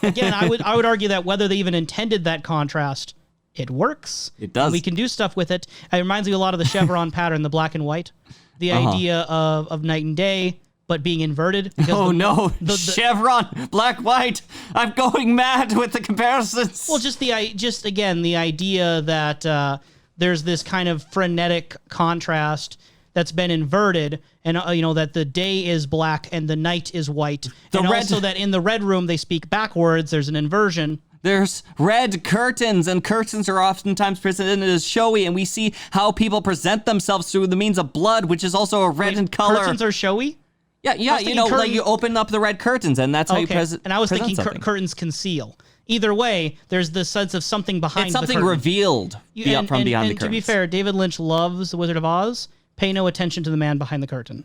Again, I would argue that whether they even intended that contrast, it works. It does. And we can do stuff with it. It reminds me a lot of the chevron pattern, the black and white, the idea of night and day, but being inverted. Oh no, chevron, black, white. I'm going mad with the comparisons. Well, just the idea that there's this kind of frenetic contrast that's been inverted, and that the day is black and the night is white, also that in the red room they speak backwards. There's an inversion. There's red curtains, and curtains are oftentimes presented as showy, and we see how people present themselves through the means of blood, which is also a red in color. Curtains are showy? Yeah, like you open up the red curtains, and that's how you present. And I was thinking something. Curtains conceal. Either way, there's the sense of something behind. It's something the curtain. revealed from behind the curtains. And to be fair, David Lynch loves The Wizard of Oz. Pay no attention to the man behind the curtain.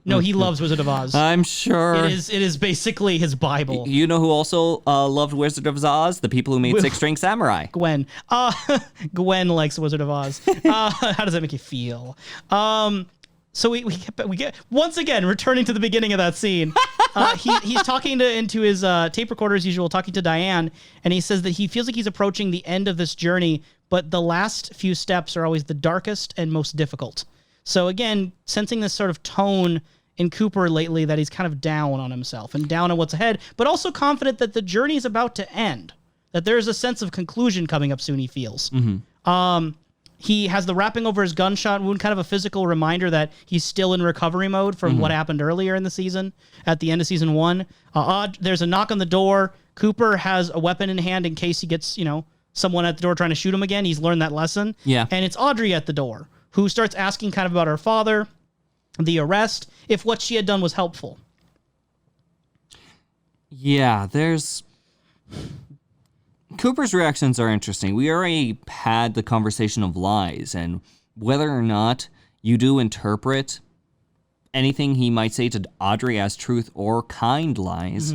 No, he loves Wizard of Oz. I'm sure. It is basically his Bible. You know who also loved Wizard of Oz? The people who made Six String Samurai. Gwen. Gwen likes Wizard of Oz. How does that make you feel? So we get once again returning to the beginning of that scene. He's talking into his tape recorder as usual, talking to Diane, and he says that he feels like he's approaching the end of this journey, but the last few steps are always the darkest and most difficult. So again, sensing this sort of tone in Cooper lately that he's kind of down on himself and down on what's ahead, but also confident that the journey is about to end, that there's a sense of conclusion coming up soon, he feels. He has the wrapping over his gunshot wound, kind of a physical reminder that he's still in recovery mode from what happened earlier in the season, at the end of season 1. There's a knock on the door. Cooper has a weapon in hand in case he gets, someone at the door trying to shoot him again. He's learned that lesson. Yeah. And it's Audrey at the door, who starts asking kind of about her father, the arrest, if what she had done was helpful. Yeah, Cooper's reactions are interesting. We already had the conversation of lies and whether or not you do interpret anything he might say to Audrey as truth or kind lies.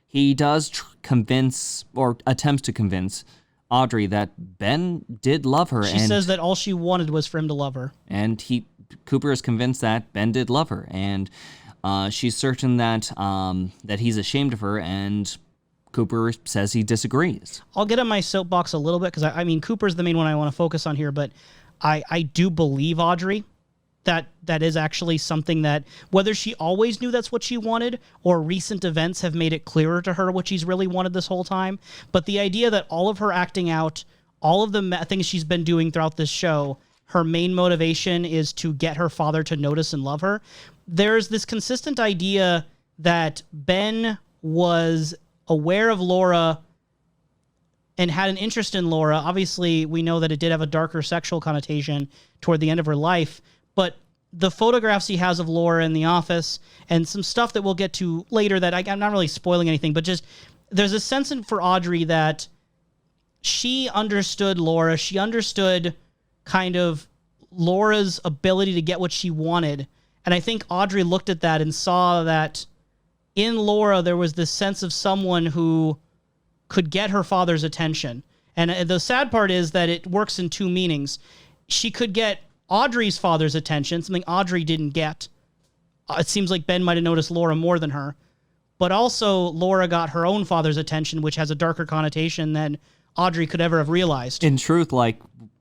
He does convince or attempts to convince Audrey that Ben did love her. She says that all she wanted was for him to love her. And Cooper is convinced that Ben did love her. And she's certain that that he's ashamed of her, and Cooper says he disagrees. I'll get on my soapbox a little bit because I mean Cooper's the main one I want to focus on here, but I do believe Audrey that is actually something that, whether she always knew that's what she wanted or recent events have made it clearer to her what she's really wanted this whole time, but the idea that all of her acting out, all of the things she's been doing throughout this show, her main motivation is to get her father to notice and love her. There's this consistent idea that Ben was aware of Laura and had an interest in Laura. Obviously, we know that it did have a darker sexual connotation toward the end of her life, but the photographs he has of Laura in the office and some stuff that we'll get to later that I'm not really spoiling anything, but just there's a sense for Audrey that she understood Laura. She understood kind of Laura's ability to get what she wanted. And I think Audrey looked at that and saw that in Laura, there was this sense of someone who could get her father's attention. And the sad part is that it works in two meanings. She could get Audrey's father's attention, something Audrey didn't get. It seems like Ben might have noticed Laura more than her. But also, Laura got her own father's attention, which has a darker connotation than Audrey could ever have realized. In truth,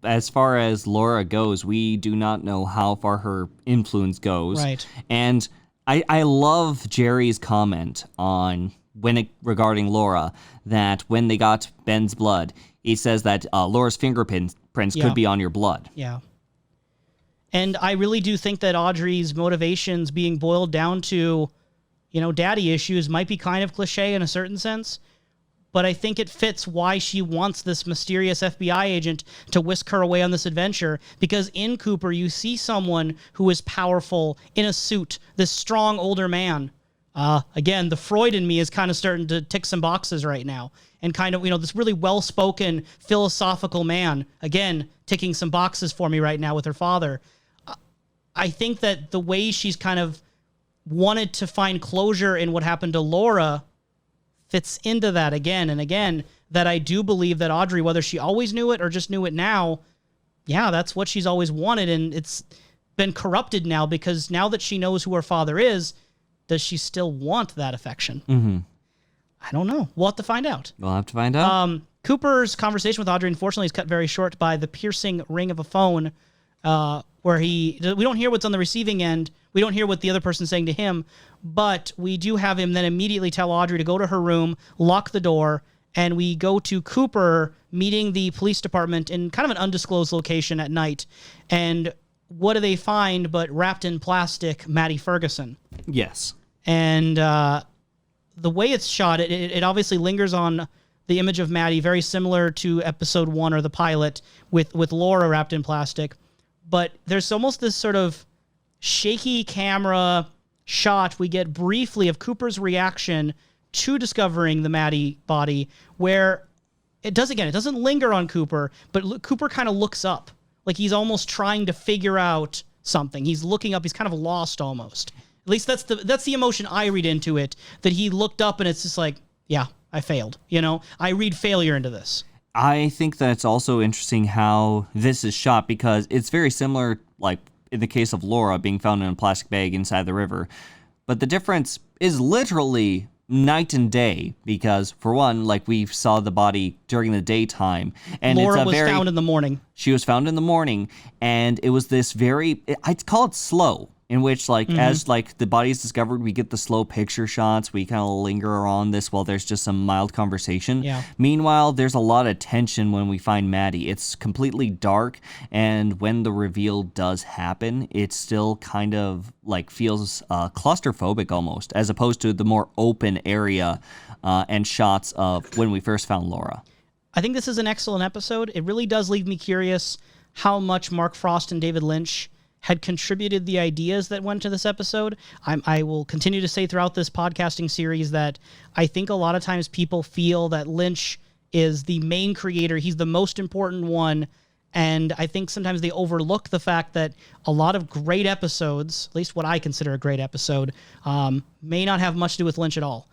as far as Laura goes, we do not know how far her influence goes. Right. And I love Jerry's comment on regarding Laura, that when they got Ben's blood, he says that Laura's fingerprints could be on your blood. Yeah. And I really do think that Audrey's motivations being boiled down to, daddy issues might be kind of cliche in a certain sense, but I think it fits why she wants this mysterious FBI agent to whisk her away on this adventure, because in Cooper, you see someone who is powerful in a suit, this strong older man. Again, the Freud in me is kind of starting to tick some boxes right now. And kind of, this really well-spoken, philosophical man, again, ticking some boxes for me right now with her father. I think that the way she's kind of wanted to find closure in what happened to Laura fits into that again and again, that I do believe that Audrey, whether she always knew it or just knew it now, yeah, that's what she's always wanted. And it's been corrupted now, because now that she knows who her father is, does she still want that affection? Mm-hmm. I don't know. We'll have to find out. We'll have to find out. Cooper's conversation with Audrey, unfortunately, is cut very short by the piercing ring of a phone, where we don't hear what's on the receiving end. We don't hear what the other person's saying to him, but we do have him then immediately tell Audrey to go to her room, lock the door, and we go to Cooper meeting the police department in kind of an undisclosed location at night. And what do they find but wrapped in plastic, Maddie Ferguson? Yes. And the way it's shot, it obviously lingers on the image of Maddie, very similar to episode 1 or the pilot with Laura wrapped in plastic. But there's almost this sort of shaky camera shot we get briefly of Cooper's reaction to discovering the Maddie body, where it doesn't linger on Cooper, but Cooper kind of looks up, like he's almost trying to figure out something. He's looking up. He's kind of lost almost. At least that's the emotion I read into it, that he looked up and it's just like, yeah, I failed. I read failure into this. I think that it's also interesting how this is shot, because it's very similar, like in the case of Laura being found in a plastic bag inside the river. But the difference is literally night and day, because for one, like, we saw the body during the daytime, and Laura was found in the morning. She was found in the morning, and it was this I'd call it slow, in which, like, as, like, the body is discovered, we get the slow picture shots. We kind of linger on this while there's just some mild conversation. Yeah. Meanwhile, there's a lot of tension when we find Maddie. It's completely dark, and when the reveal does happen, it still kind of, like, feels claustrophobic almost, as opposed to the more open area and shots of when we first found Laura. I think this is an excellent episode. It really does leave me curious how much Mark Frost and David Lynch had contributed the ideas that went to this episode. I will continue to say throughout this podcasting series that I think a lot of times people feel that Lynch is the main creator. He's the most important one. And I think sometimes they overlook the fact that a lot of great episodes, at least what I consider a great episode, may not have much to do with Lynch at all.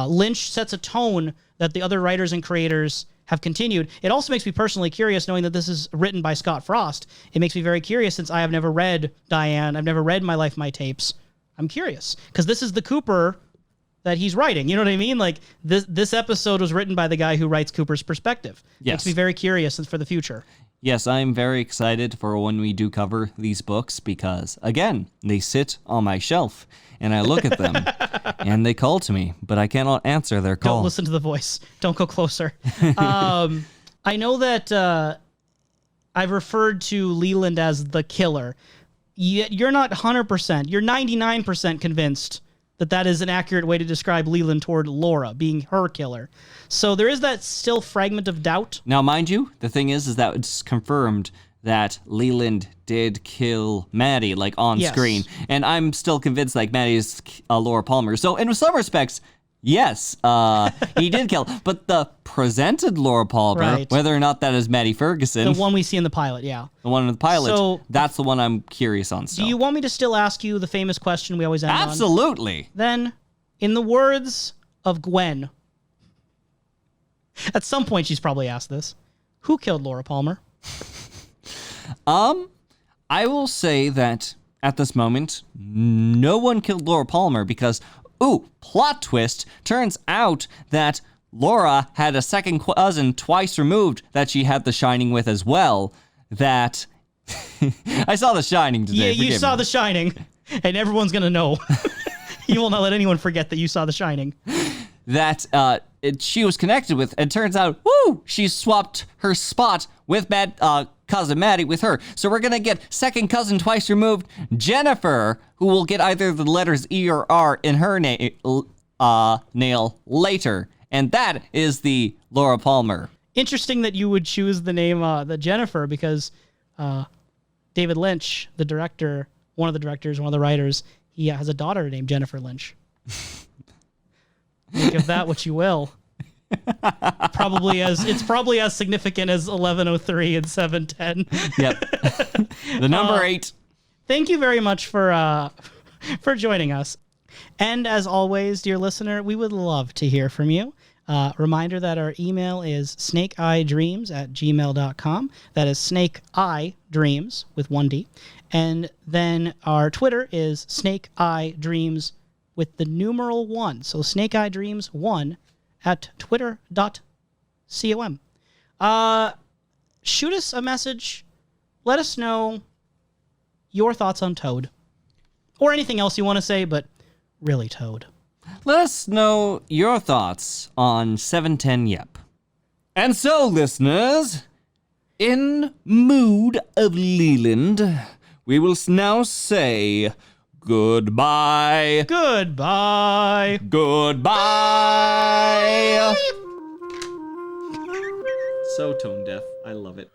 Lynch sets a tone that the other writers and creators have continued. It also makes me personally curious, knowing that this is written by Scott Frost. It makes me very curious, since I have never read Diane. I've never read My Life, My Tapes. I'm curious, because this is the Cooper that he's writing. You know what I mean? Like, this episode was written by the guy who writes Cooper's perspective. Yes. Makes me very curious for the future. Yes, I'm very excited for when we do cover these books, because, again, they sit on my shelf, and I look at them, and they call to me, but I cannot answer their call. Don't listen to the voice. Don't go closer. I know that I've referred to Leland as the killer. Yet you're not 100%. You're 99% convinced that is an accurate way to describe Leland toward Laura, being her killer. So there is that still fragment of doubt. Now, mind you, the thing is that it's confirmed that Leland did kill Maddie, like, on screen. And I'm still convinced, like, Maddie is Laura Palmer. So in some respects, yes, he did kill. But the presented Laura Palmer, whether or not that is Maddie Ferguson. The one we see in the pilot, yeah. The one in the pilot, so, that's the one I'm curious on still. Do you want me to still ask you the famous question we always end on? Absolutely. Then, in the words of Gwen, at some point she's probably asked this, who killed Laura Palmer? I will say that at this moment, no one killed Laura Palmer, because, plot twist, turns out that Laura had a second cousin twice removed that she had The Shining with as well. That I saw The Shining today. Yeah, you saw The Shining, and everyone's gonna know. You will not let anyone forget that you saw The Shining. that she was connected with, and turns out, she swapped her spot with cousin Maddie with her. So we're gonna get second cousin twice removed, Jennifer, who will get either the letters E or R in her nail later, and that is the Laura Palmer. Interesting that you would choose the name the Jennifer, because David Lynch, the director, one of the directors, one of the writers, he has a daughter named Jennifer Lynch. Think of that what you will. It's probably as significant as 1103 and 710. Yep. The number 8. Thank you very much for joining us. And as always, dear listener, we would love to hear from you. Reminder that our email is snakeeyedreams@gmail.com. That is snakeeyedreams with 1D. And then our Twitter is snakeeyedreams with the numeral 1. So snakeeyedreams1 at twitter.com. Shoot us a message. Let us know your thoughts on Toad. Or anything else you want to say, but really Toad. Let us know your thoughts on 710 Yep. And so, listeners, in mood of Leland, we will now say goodbye. Goodbye. Goodbye. So tone deaf. I love it.